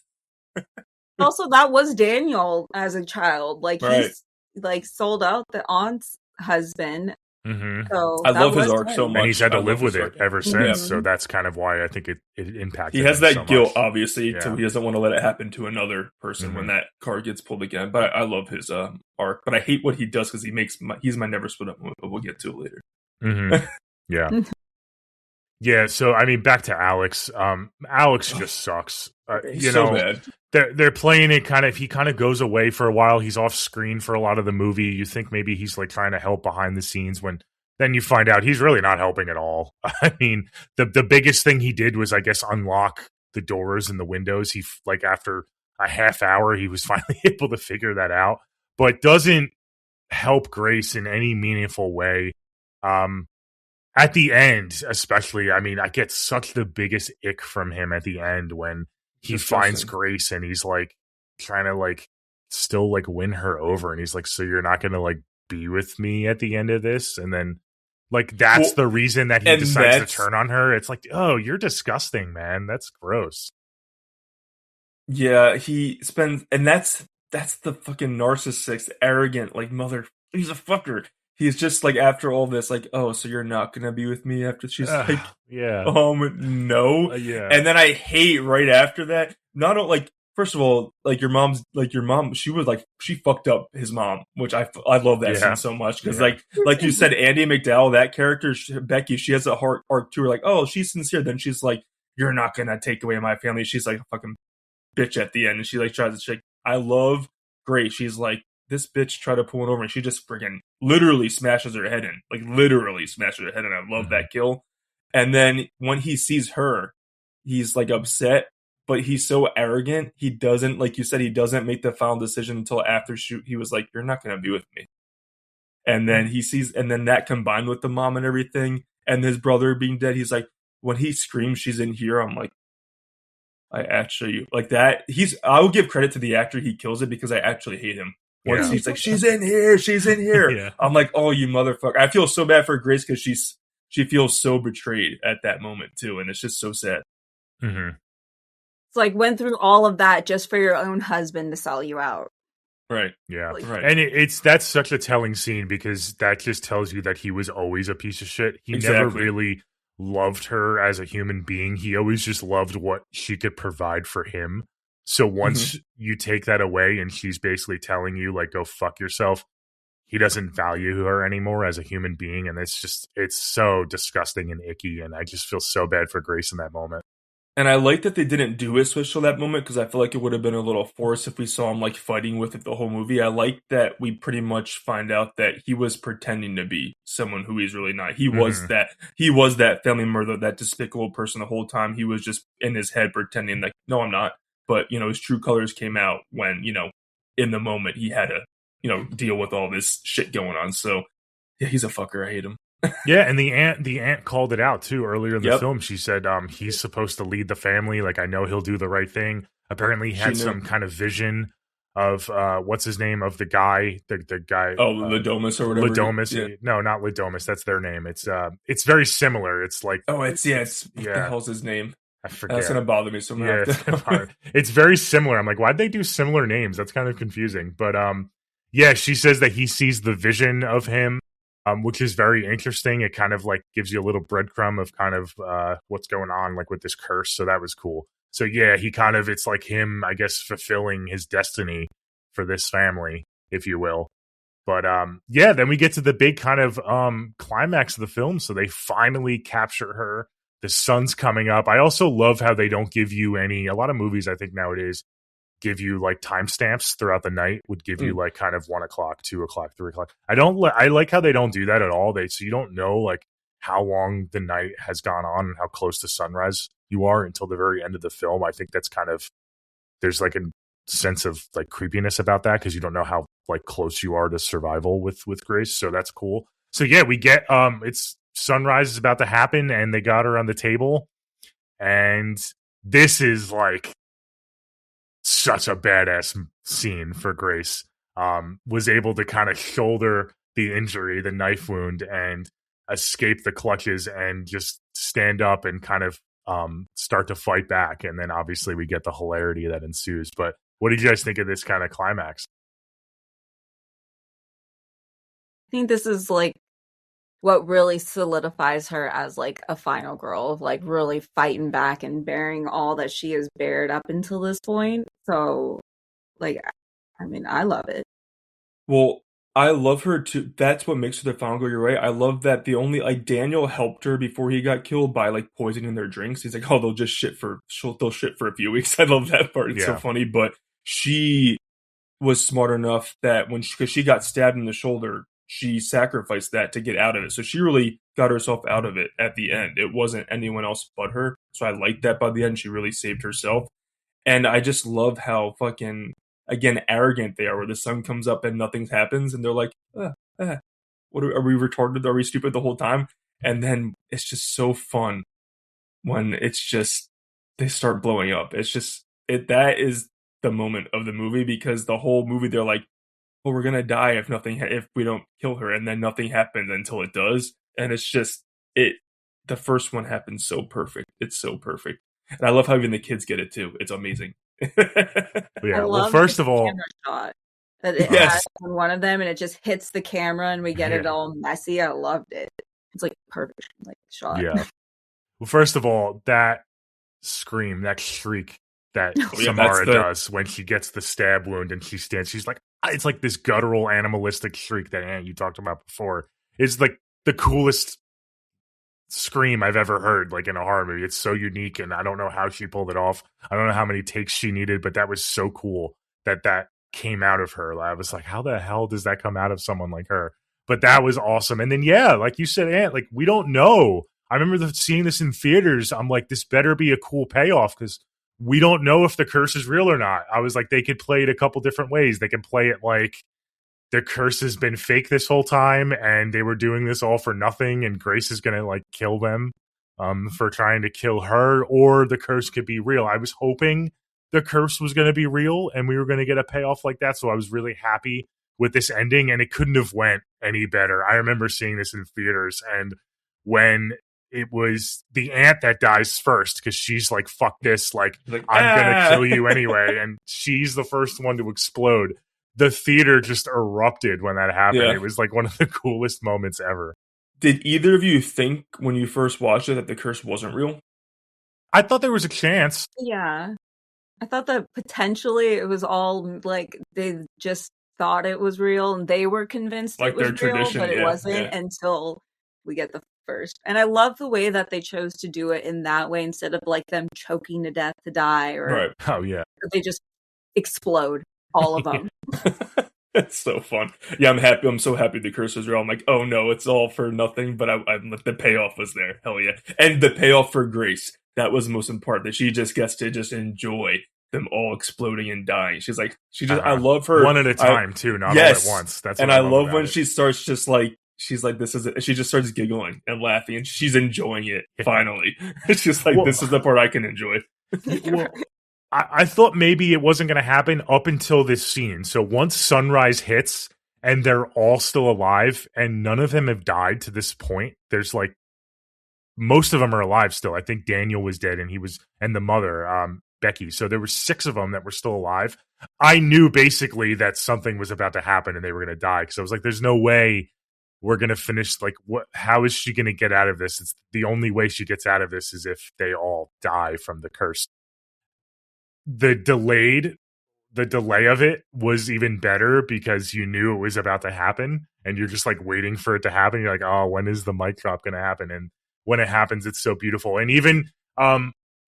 Also, that was Daniel as a child. Like he's like sold out the aunt's husband.
Mm-hmm.
So
I love his arc so much,
and he's had to live with it
arc
ever since. So that's kind of why I think it impacted.
He has
him
that
so
guilt,
much.
obviously, so he doesn't want to let it happen to another person when that car gets pulled again. But I love his arc. But I hate what he does because he's my never split up moment. But we'll get to it later.
Mm-hmm. Yeah. Yeah, so I mean, back to Alex. Alex just sucks.
He's so bad.
They're playing it kind of. He kind of goes away for a while. He's off screen for a lot of the movie. You think maybe he's like trying to help behind the scenes, when then you find out he's really not helping at all. I mean, the biggest thing he did was, I guess, unlock the doors and the windows. He like after a half hour, he was finally able to figure that out, but doesn't help Grace in any meaningful way. At the end, especially, I mean, I get such the biggest ick from him at the end when he finds Grace and he's like trying to like still like win her over, and he's like, so you're not gonna like be with me at the end of this? And then like that's the reason that he decides to turn on her. It's like, oh, you're disgusting, man. That's gross.
Yeah, he spends, and that's the fucking narcissist, arrogant, like mother. He's a fucker. he's just like, after all this, like, oh, so you're not gonna be with me after? She's like,
yeah,
no.
yeah,
And then I hate right after that. Not like, first of all, like your mom, she was like, she fucked up his mom, which I love that
Yeah.
scene so much because
Yeah.
like you said, Andy McDowell, that character, Becky, she has a heart arc to her. Like, oh, she's sincere. Then she's like, you're not gonna take away my family. She's like a fucking bitch at the end, and she like tries to shake. I love Grace. She's like, this bitch tried to pull it over, and she just freaking literally smashes her head in. Like literally smashes her head in. I love that kill. And then when he sees her, he's like upset, but he's so arrogant. He doesn't, like you said, he doesn't make the final decision until after shoot. He was like, you're not gonna be with me. And then he sees, and then that combined with the mom and everything, and his brother being dead, he's like, when he screams, she's in here. I'm like, I actually like that. I will give credit to the actor. He kills it because I actually hate him. Once he's like, she's in here.
Yeah.
I'm like, oh, you motherfucker. I feel so bad for Grace because she feels so betrayed at that moment too. And it's just so sad.
Mm-hmm.
It's like went through all of that just for your own husband to sell you out.
Right.
Yeah.
Like-
Right.
And that's such a telling scene because that just tells you that he was always a piece of shit. He never
Exactly.
really loved her as a human being. He always just loved what she could provide for him. So once you take that away and she's basically telling you, like, go fuck yourself, he doesn't value her anymore as a human being. And it's so disgusting and icky. And I just feel so bad for Grace in that moment.
And I like that they didn't do a switch till that moment because I feel like it would have been a little forced if we saw him like fighting with it the whole movie. I like that we pretty much find out that he was pretending to be someone who he's really not. He was that family member, that despicable person the whole time. He was just in his head pretending like, no, I'm not. But, his true colors came out when, in the moment he had to, deal with all this shit going on. So, yeah, he's a fucker. I hate him.
Yeah, and the aunt called it out too earlier in the
Yep.
film. She said he's supposed to lead the family. Like, I know he'll do the right thing. Apparently he had
She
some
knew.
kind of vision of what's his name, of the guy, the guy.
Oh, Ladomus or whatever.
Ladomus.
Yeah.
No, not Ladomus. That's their name. It's very similar. It's like,
Oh, what the
Yeah.
hell's his name?
I forget.
That's gonna bother me so
Yeah,
much.
it's very similar. I'm like, why'd they do similar names? That's kind of confusing. But yeah, she says that he sees the vision of him, which is very interesting. It kind of like gives you a little breadcrumb of kind of what's going on, like with this curse. So that was cool. So yeah, it's like him, I guess, fulfilling his destiny for this family, if you will. But yeah, then we get to the big kind of climax of the film. So they finally capture her. The sun's coming up. I also love how they don't give you a lot of movies, I think nowadays, give you like timestamps throughout the night, would give you like kind of 1 o'clock, 2 o'clock, 3 o'clock. I like how they don't do that at all. So you don't know like how long the night has gone on and how close to sunrise you are until the very end of the film. I think that's kind of, there's like a sense of like creepiness about that because you don't know how like close you are to survival with Grace. So that's cool. So yeah, we get it's sunrise is about to happen and they got her on the table, and this is like such a badass scene for Grace. Was able to kind of shoulder the injury, the knife wound, and escape the clutches and just stand up and kind of start to fight back. And then obviously we get the hilarity that ensues. But what did you guys think of this kind of climax?
I think this is like what really solidifies her as like a final girl, of like really fighting back and bearing all that she has bared up until this point. So like, I mean, I love it.
Well, I love her too. That's what makes her the final girl. You're right. I love that Daniel helped her before he got killed by like poisoning their drinks. He's like, oh, they'll shit for a few weeks. I love that part. It's so funny. But she was smart enough that because she got stabbed in the shoulder, she sacrificed that to get out of it. So she really got herself out of it at the end. It wasn't anyone else but her. So I like that by the end. She really saved herself. And I just love how fucking, again, arrogant they are, where the sun comes up and nothing happens. And they're like, what are we retarded? Are we stupid the whole time? And then it's just so fun when it's just, they start blowing up. It's just, that is the moment of the movie, because the whole movie, they're like, well, we're gonna die if we don't kill her, and then nothing happens until it does, and it's just the first one happens so perfect. It's so perfect, and I love how even the kids get it too. It's amazing.
Yeah. Well, first of all,
camera shot that it
Yes.
has on one of them, and it just hits the camera, and we get it
Yeah.
all messy. I loved it. It's like perfect, like shot.
Yeah. Well, first of all, that scream, that shriek that
yeah, that's
Samara
the-
does when she gets the stab wound and she stands, she's like, it's like this guttural, animalistic shriek that Ant you talked about before. It's like the coolest scream I've ever heard, like in a horror movie. It's so unique, and I don't know how she pulled it off. I don't know how many takes she needed, but that was so cool that came out of her. I was like, how the hell does that come out of someone like her? But that was awesome. And then, yeah, like you said, Ant, like, we don't know. I remember seeing this in theaters. I'm like, this better be a cool payoff, because we don't know if the curse is real or not. I was like, they could play it a couple different ways. They can play it like the curse has been fake this whole time and they were doing this all for nothing, and Grace is going to like kill them for trying to kill her, or the curse could be real. I was hoping the curse was going to be real and we were going to get a payoff like that. So I was really happy with this ending, and it couldn't have went any better. I remember seeing this in theaters, and when it was the aunt that dies first, because she's like, fuck this, like I'm gonna kill you anyway, and she's the first one to explode. The theater just erupted when that happened.
Yeah.
It was like one of the coolest moments ever.
Did either of you think when you first watched it that the curse wasn't real?
I thought there was a chance.
Yeah. I thought that potentially it was all like they just thought it was real and they were convinced
Like
it was
their
real,
tradition,
but it
yeah,
wasn't
yeah.
until we get the first. And I love the way that they chose to do it in that way instead of like them choking to death to die, or
Right.
Oh yeah.
they just explode, all of them.
It's so fun. Yeah, I'm happy. I'm so happy the curse was real. I'm like, oh no, it's all for nothing. But I'm like, the payoff was there. Hell yeah. And the payoff for Grace, that was the most important, that she just gets to just enjoy them all exploding and dying. She's like, I love her.
One at a time too, not
Yes.
all at once. That's
And
what
I love
about
when
it.
she starts just like, she's like, this is it. She just starts giggling and laughing, and she's enjoying it. Finally, it's just like,
Well-
this is the part I can enjoy.
Well, I thought maybe it wasn't going to happen up until this scene. So once sunrise hits and they're all still alive and none of them have died to this point, there's like, most of them are alive still. I think Daniel was dead, and the mother, Becky. So there were 6 of them that were still alive. I knew basically that something was about to happen and they were going to die. Cause I was like, there's no way we're going to finish. Like, how is she going to get out of this? It's the only way she gets out of this is if they all die from the curse. The delay of it was even better because you knew it was about to happen and you're just like waiting for it to happen. You're like, oh, when is the mic drop going to happen? And when it happens, it's so beautiful. And even,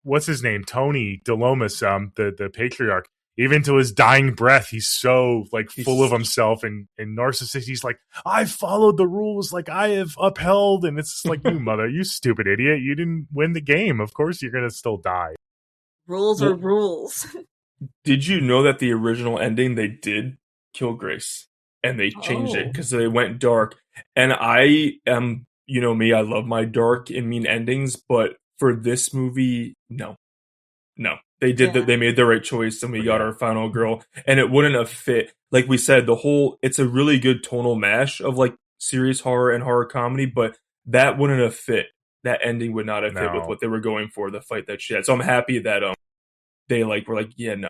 what's his name? Tony DeLomas, the patriarch, even to his dying breath, he's so like full of himself and narcissist. He's like, I followed the rules, like I have upheld. And it's just like, you mother, you stupid idiot. You didn't win the game. Of course you're going to still die.
Rules are rules.
Did you know that the original ending, they did kill Grace and they changed it because they went dark? And I am, you know me, I love my dark and mean endings, but for this movie, no. They did that. They made the right choice, and we got our final girl, and it wouldn't have fit. Like we said, it's a really good tonal mash of like serious horror and horror comedy, but that wouldn't have fit. That ending would not have fit with what they were going for, the fight that she had. So I'm happy that they like were like, yeah, no,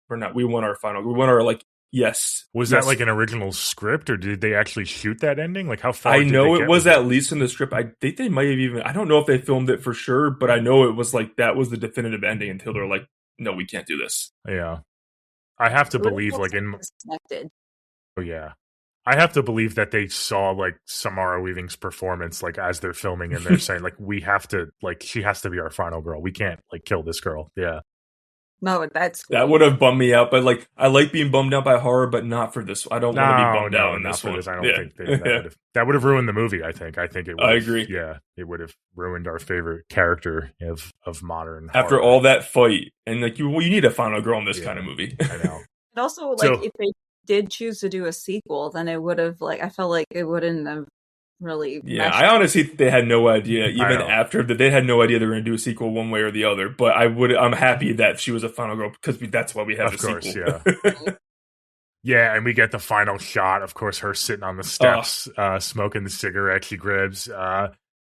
we're not. We want our final. We want our like, yes.
Was that like an original script, or did they actually shoot that ending? Like how far?
I know it was at least in the script. I think they might have even. I don't know if they filmed it for sure, but I know it was like that was the definitive ending until they're like, no, we can't do this.
Yeah, I have to believe like in.
Disconnected.
Oh yeah. I have to believe that they saw like Samara Weaving's performance like as they're filming and they're saying like we have to like she has to be our final girl. We can't like kill this girl. Yeah.
No,
that would have bummed me out. But like I like being bummed out by horror, but not for this. I don't want to be bummed out in this one.
I don't think that would have ruined the movie. I think it would.
I agree.
Yeah, it would have ruined our favorite character of modern.
After
horror.
all that fight, and like you need a final girl in this kind of movie.
I know.
And also, like if they did choose to do a sequel, then it would have like I felt like it wouldn't have really.
Yeah, I honestly think they had no idea even after that. They had no idea they were going to do a sequel one way or the other. But I'm happy that she was a final girl because that's why we have the sequel.
Yeah. Yeah, and we get the final shot. Of course, her sitting on the steps, smoking the cigarette she grabs.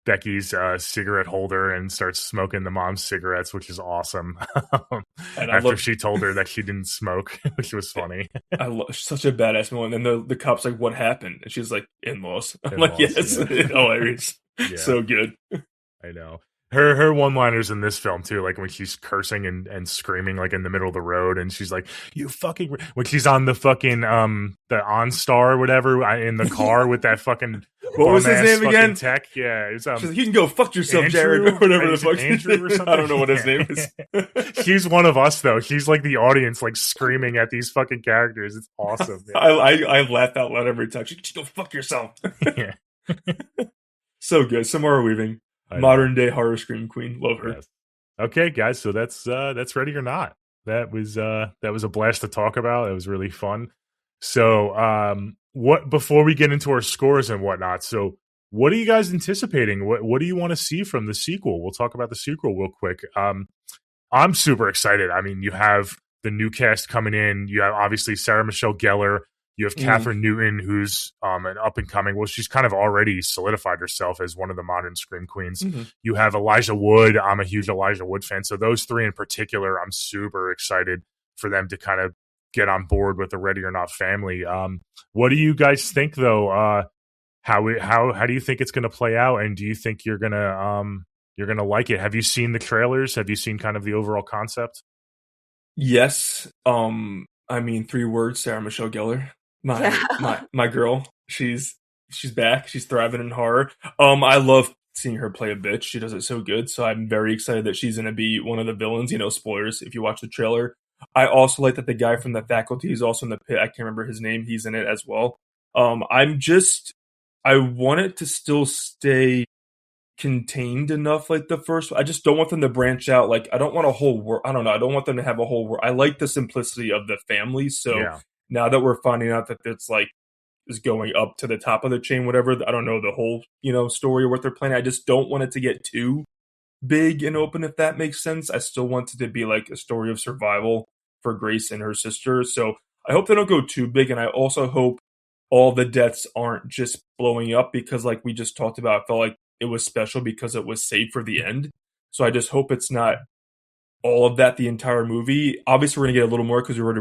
Becky's cigarette holder and starts smoking the mom's cigarettes, which is awesome.
And I
After
love-
she told her that she didn't smoke, which was funny.
I love such a badass moment. And the cop's like, "What happened?" And she's like, "In-laws." I'm like,
In-laws,
"Yes,
yeah.
hilarious,
Yeah.
so good."
I know. Her one-liners in this film too, like when she's cursing and screaming like in the middle of the road, and she's like, "You fucking," when she's on the fucking the OnStar or whatever in the car with that fucking
What was his
bum-ass
name
fucking
again?
Tech. Yeah, it's
She's like, "You can go fuck yourself, Jared," or whatever the fuck.
Andrew or something.
I don't know what his name is.
She's one of us though. She's like the audience, like screaming at these fucking characters. It's awesome. Yeah.
I laugh out loud every time. She just go fuck yourself.
Yeah.
So good. Samara Weaving,
I know.
modern day horror scream queen. Love her.
Yes. Okay, guys. So that's Ready or Not. That was a blast to talk about. It was really fun. So what before we get into our scores and whatnot, so what are you guys anticipating? What do you want to see from the sequel? We'll talk about the sequel real quick. I'm super excited. I mean, you have the new cast coming in. You have obviously Sarah Michelle Gellar. You have Catherine Newton, who's an up and coming. Well, she's kind of already solidified herself as one of the modern scream queens.
Mm-hmm.
You have Elijah Wood. I'm a huge Elijah Wood fan. So those three in particular, I'm super excited for them to kind of get on board with the Ready or Not family. What do you guys think, though? How do you think it's going to play out? And do you think you're gonna like it? Have you seen the trailers? Have you seen kind of the overall concept?
Yes. I mean, 3 words: Sarah Michelle Gellar. My girl. She's back. She's thriving in horror. I love seeing her play a bitch. She does it so good. So I'm very excited that she's going to be one of the villains. You know, spoilers if you watch the trailer. I also like that the guy from The Faculty is also in the pit. I can't remember his name. He's in it as well. I want it to still stay contained enough like the first one. I just don't want them to branch out. Like, I don't want a whole world. I don't know. I don't want them to have a whole world. I like the simplicity of the family. So
Yeah.
now that we're finding out that it's like is going up to the top of the chain, whatever, I don't know the whole, story or what they're planning. I just don't want it to get too big and open, if that makes sense. I still want it to be like a story of survival for Grace and her sister. So I hope they don't go too big. And I also hope all the deaths aren't just blowing up because, like we just talked about, I felt like it was special because it was saved for the end. So I just hope it's not all of that the entire movie. Obviously, we're gonna get a little more because we're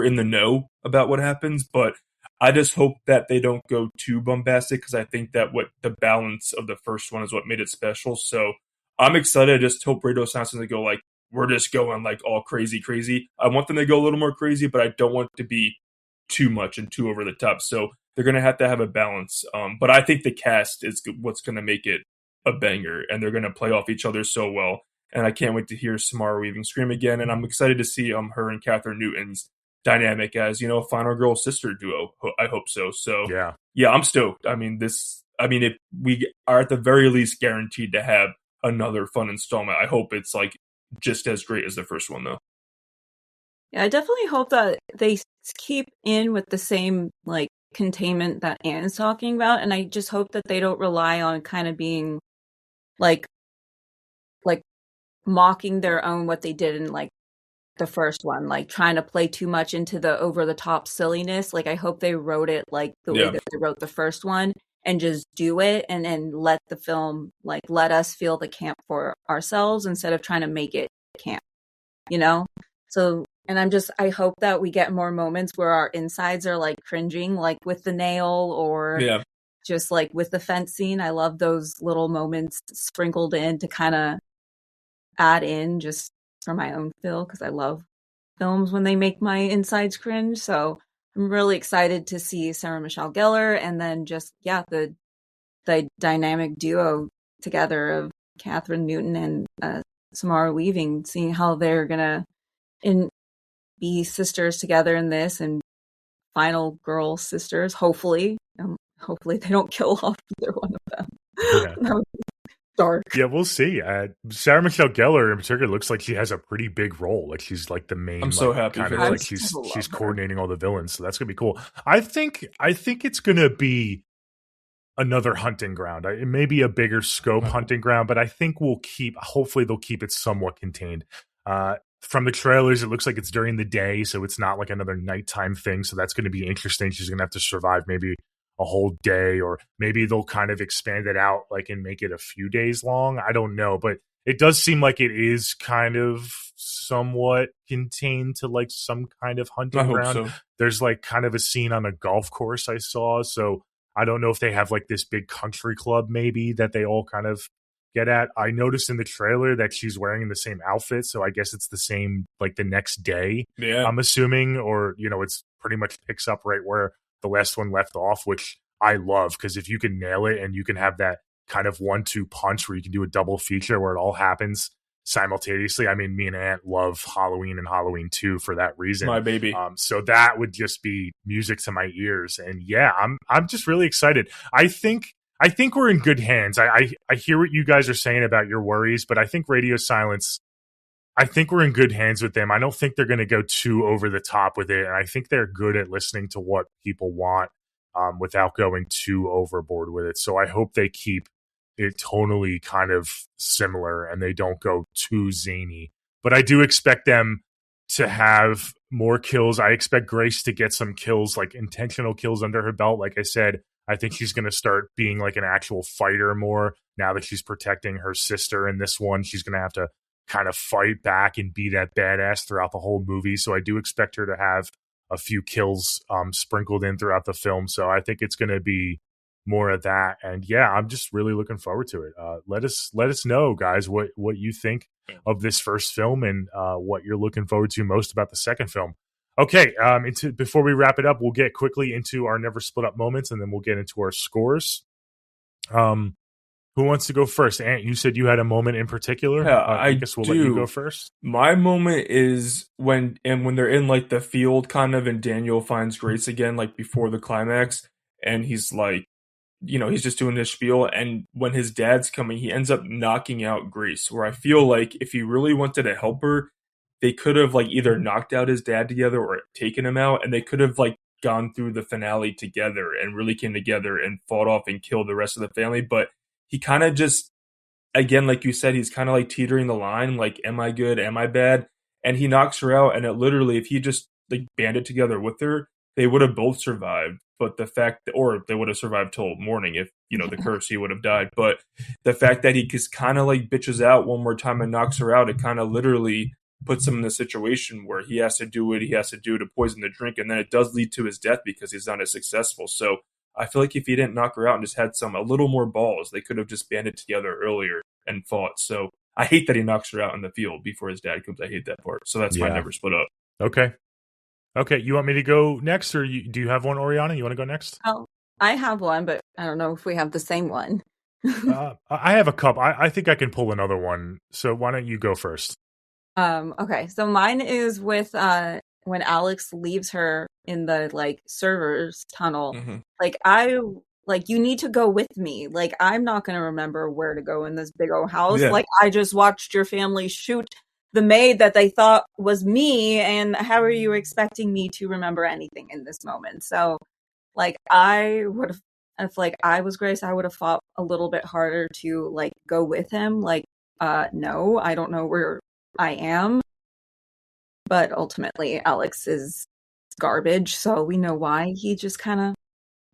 in the know about what happens. But I just hope that they don't go too bombastic because I think that what the balance of the first one is what made it special. So I'm excited. I just hope Radio Silence doesn't go like we're just going like all crazy. I want them to go a little more crazy, but I don't want it to be too much and too over the top. So they're going to have a balance. But I think the cast is what's going to make it a banger, and they're going to play off each other so well. And I can't wait to hear Samara Weaving scream again. And I'm excited to see her and Catherine Newton's dynamic as, final girl sister duo. I hope so. So yeah, I'm stoked. I mean, if we are at the very least guaranteed to have another fun installment, I hope it's like just as great as the first one, though.
Yeah, I definitely hope that they keep in with the same like containment that Anne's talking about, and I just hope that they don't rely on kind of being like mocking their own what they did in like the first one, like trying to play too much into the over the top silliness. Like I hope they wrote it like the way that they wrote the first one and just do it and then let the film like let us feel the camp for ourselves instead of trying to make it camp, So and I hope that we get more moments where our insides are like cringing, like with the nail or just like with the fence scene. I love those little moments sprinkled in to kind of add in just for my own feel because I love films when they make my insides cringe. So I'm really excited to see Sarah Michelle Gellar and then just the dynamic duo together of Catherine Newton and Samara Weaving, seeing how they're gonna be sisters together in this and final girl sisters. Hopefully they don't kill off either one of them.
Yeah.
That would be dark.
Yeah, we'll see. Sarah Michelle Gellar in particular looks like she has a pretty big role. Like she's like the main.
I'm so happy.
Kind of
for
like she's coordinating all the villains, so that's gonna be cool. I think it's gonna be another hunting ground. It may be a bigger scope hunting ground, but I think hopefully they'll keep it somewhat contained. From the trailers, it looks like it's during the day, so it's not like another nighttime thing. So that's going to be interesting. She's going to have to survive maybe a whole day, or maybe they'll kind of expand it out like and make it a few days long. I don't know, but it does seem like it is kind of somewhat contained to like some kind of hunting
I hope
ground.
so.
There's like kind of a scene on a golf course I saw, so I don't know if they have like this big country club maybe that they all kind of get at. I noticed in the trailer that she's wearing the same outfit, so I guess it's the same like the next day,
Yeah.
I'm assuming, or it's pretty much picks up right where the last one left off, which I love, because if you can nail it and you can have that kind of 1-2 punch where you can do a double feature where it all happens simultaneously. I mean, me and Ant love Halloween and Halloween 2 for that reason.
My baby.
So that would just be music to my ears. And yeah, I'm just really excited. I think we're in good hands. I hear what you guys are saying about your worries, but I think Radio Silence, I think we're in good hands with them. I don't think they're going to go too over the top with it. And I think they're good at listening to what people want without going too overboard with it. So I hope they keep it tonally kind of similar and they don't go too zany. But I do expect them to have more kills. I expect Grace to get some kills, like intentional kills under her belt. Like I said, I think she's going to start being like an actual fighter more now that she's protecting her sister in this one. She's going to have to kind of fight back and be that badass throughout the whole movie. So I do expect her to have a few kills sprinkled in throughout the film. So I think it's going to be more of that. And yeah, I'm just really looking forward to it. Let us know, guys, what you think of this first film and what you're looking forward to most about the second film. Okay, before we wrap it up, we'll get quickly into our never split up moments, and then we'll get into our scores. Who wants to go first? Ant, you said you had a moment in particular.
Yeah,
I guess we'll let you go first.
My moment is when they're in like the field kind of, and Daniel finds Grace again, like before the climax, and he's like, he's just doing this spiel, and when his dad's coming, he ends up knocking out Grace, where I feel like if he really wanted to help her, they could have like either knocked out his dad together or taken him out, and they could have like gone through the finale together and really came together and fought off and killed the rest of the family. But he kind of just, again, like you said, he's kind of like teetering the line, like, am I good? Am I bad? And he knocks her out. And it literally, if he just like banded together with her, they would have both survived. But the fact that, or they would have survived till morning if, the curse, he would have died. But the fact that he just kind of like bitches out one more time and knocks her out, it kind of literally puts him in a situation where he has to do what he has to do to poison the drink. And then it does lead to his death because he's not as successful. So I feel like if he didn't knock her out and just had a little more balls, they could have just banded together earlier and fought. So I hate that he knocks her out in the field before his dad comes. I hate that part. So that's my never split up.
Okay. You want me to go next, or do you have one, Oriana? You want to go next?
Oh, I have one, but I don't know if we have the same one.
I have a couple. I think I can pull another one. So why don't you go first?
Okay. So mine is with when Alex leaves her in the like servers tunnel.
Mm-hmm.
You need to go with me. Like, I'm not going to remember where to go in this big old house.
Yeah.
Like, I just watched your family shoot the maid that they thought was me. And how are you expecting me to remember anything in this moment? So, like, I would have, if like I was Grace, I would have fought a little bit harder to like go with him. Like, no, I don't know where I am. But ultimately, Alex is garbage. So we know why he just kind of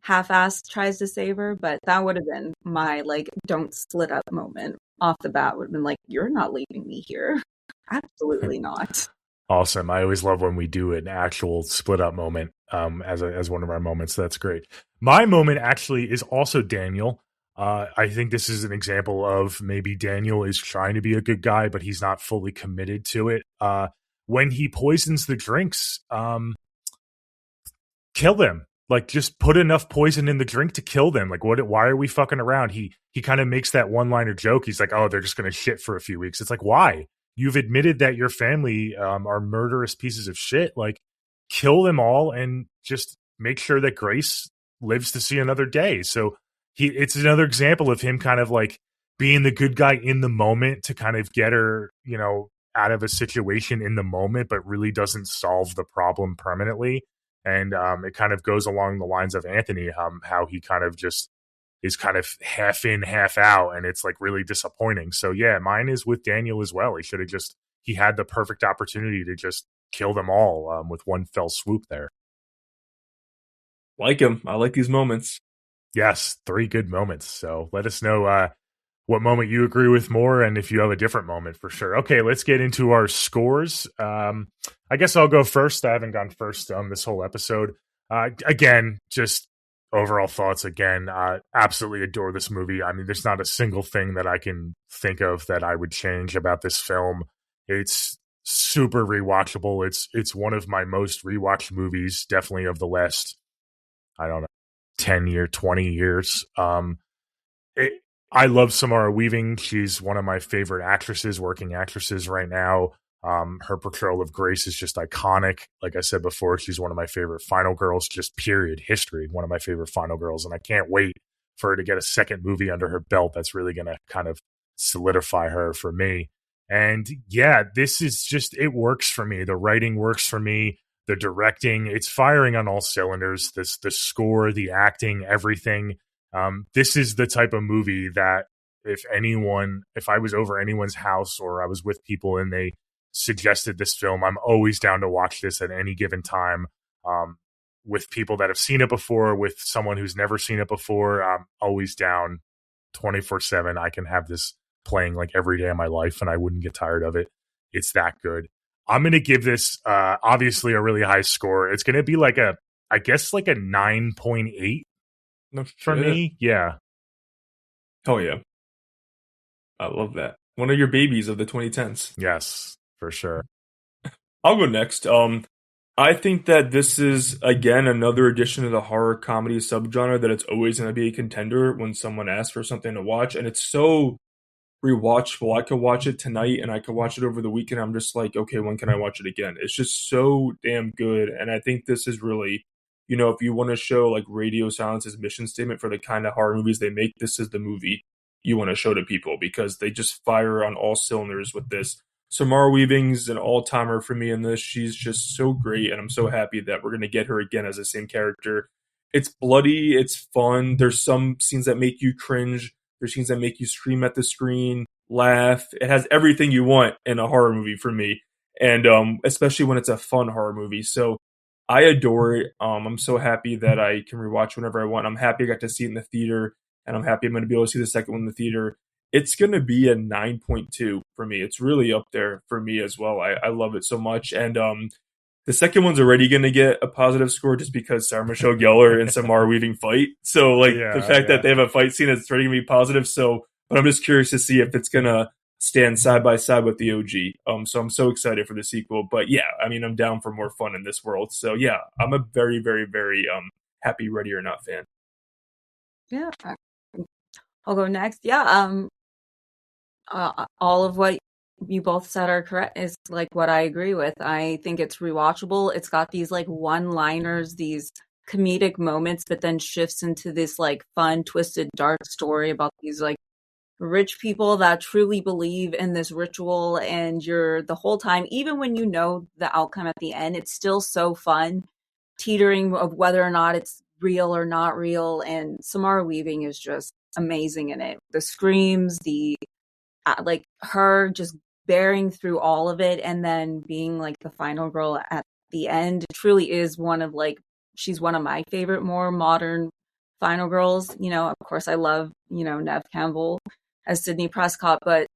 half-assed tries to save her, but that would have been my like don't split up moment off the bat. Would have been like, you're not leaving me here. Absolutely not.
Awesome. I always love when we do an actual split up moment as one of our moments. That's great. My moment actually is also Daniel. I think this is an example of maybe Daniel is trying to be a good guy, but he's not fully committed to it. When he poisons the drinks, kill them. Like, just put enough poison in the drink to kill them. Like, why are we fucking around? He kind of makes that one-liner joke. He's like, oh, they're just going to shit for a few weeks. It's like, why? You've admitted that your family are murderous pieces of shit. Like, kill them all and just make sure that Grace lives to see another day. So it's another example of him kind of like being the good guy in the moment to kind of get her, out of a situation in the moment, but really doesn't solve the problem permanently. And it kind of goes along the lines of Anthony, how he kind of just is kind of half in, half out, and it's like really disappointing. So yeah, mine is with Daniel as well. He had the perfect opportunity to just kill them all with one fell swoop there.
Like him. I like these moments.
Yes, 3 good moments. So let us know what moment you agree with more and if you have a different moment for sure. Okay, let's get into our scores. I guess I'll go first. I haven't gone first on this whole episode. Again, just overall thoughts again. Absolutely adore this movie. I mean, there's not a single thing that I can think of that I would change about this film. It's super rewatchable. It's one of my most rewatched movies, definitely of the last, I don't know, 20 years. I love Samara Weaving. She's one of my favorite actresses, working actresses right now. Her portrayal of Grace is just iconic. Like I said before, she's one of my favorite final girls, just period history, one of my favorite final girls. And I can't wait for her to get a second movie under her belt that's really going to kind of solidify her for me. And yeah, this is just, it works for me. The writing works for me. The directing, it's firing on all cylinders. The score, the acting, everything. This is the type of movie that if I was over anyone's house or I was with people and they suggested this film, I'm always down to watch this at any given time. With people that have seen it before, with someone who's never seen it before, I'm always down 24/7. I can have this playing like every day of my life and I wouldn't get tired of it. It's that good. I'm going to give this obviously a really high score. It's going to be like I guess like a 9.8
No
for
shit.
me. Yeah.
Oh yeah, I love that. One of your babies of the 2010s.
Yes, for sure.
I'll go next. I think that this is again another addition to the horror comedy subgenre that it's always going to be a contender when someone asks for something to watch, and it's so rewatchable. I could watch it tonight and I could watch it over the weekend. I'm just like, okay, when can I watch it again? It's just so damn good. And I think this is really, if you want to show like Radio Silence's mission statement for the kind of horror movies they make, this is the movie you want to show to people because they just fire on all cylinders with this. Samara Weaving's an all-timer for me in this. She's just so great, and I'm so happy that we're going to get her again as the same character. It's bloody, it's fun. There's some scenes that make you cringe. There's scenes that make you scream at the screen, laugh. It has everything you want in a horror movie for me, and especially when it's a fun horror movie. So I adore it. I'm so happy that I can rewatch whenever I want. I'm happy I got to see it in the theater, and I'm happy I'm going to be able to see the second one in the theater. It's going to be a 9.2 for me. It's really up there for me as well. I love it so much. And the second one's already going to get a positive score just because Sarah Michelle Gellar and Samara Weaving fight. So the fact that they have a fight scene, it's already going to be positive. So, but I'm just curious to see if it's going to stand side by side with the OG. So I'm so excited for the sequel. But yeah, I mean, I'm down for more fun in this world. So yeah, I'm a very, very, very happy Ready or Not fan.
Yeah, I'll go next. Yeah, all of what you both said are correct is like what I agree with. I think it's rewatchable. It's got these like one-liners, these comedic moments, but then shifts into this like fun, twisted, dark story about these like rich people that truly believe in this ritual, and you're the whole time, even when you know the outcome at the end, it's still so fun, teetering of whether or not it's real or not real. And Samara Weaving is just amazing in it. The screams, the like her just bearing through all of it and then being like the final girl at the end truly is she's one of my favorite more modern final girls. Of course I love, Neve Campbell as Sidney Prescott, but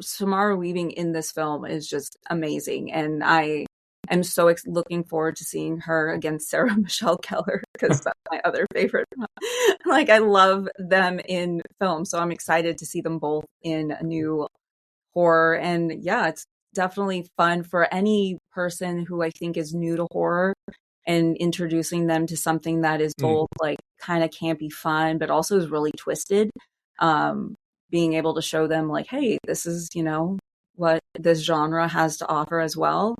Samara Weaving in this film is just amazing. And I am so looking forward to seeing her against Sarah Michelle Gellar because that's my other favorite. Like I love them in film, so I'm excited to see them both in a new horror. And yeah, it's definitely fun for any person who I think is new to horror and introducing them to something that is both like kind of campy fun, but also is really twisted. Being able to show them like, hey, this is, what this genre has to offer as well.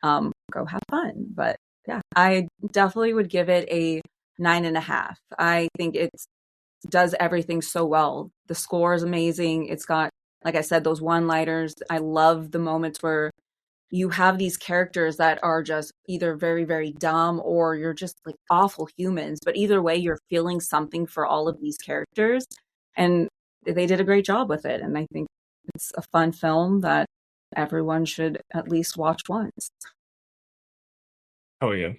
Go have fun. But yeah, I definitely would give it a 9.5. I think it does everything so well. The score is amazing. It's got, like I said, those one-liners. I love the moments where you have these characters that are just either very, very dumb or you're just like awful humans. But either way, you're feeling something for all of these characters. And they did a great job with it. And I think it's a fun film that everyone should at least watch once.
Oh, yeah.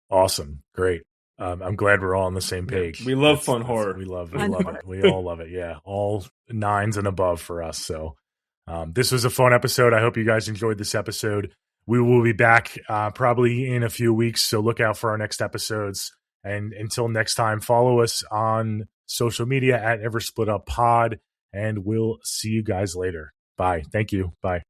Awesome. Great. I'm glad we're all on the same page.
We love fun horror.
We love
Fun
it.
horror.
We all love it. Yeah, all 9s and above for us. So this was a fun episode. I hope you guys enjoyed this episode. We will be back probably in a few weeks, so look out for our next episodes. And until next time, follow us on social media at EverSplitUpPod, and we'll see you guys later. Bye. Thank you. Bye.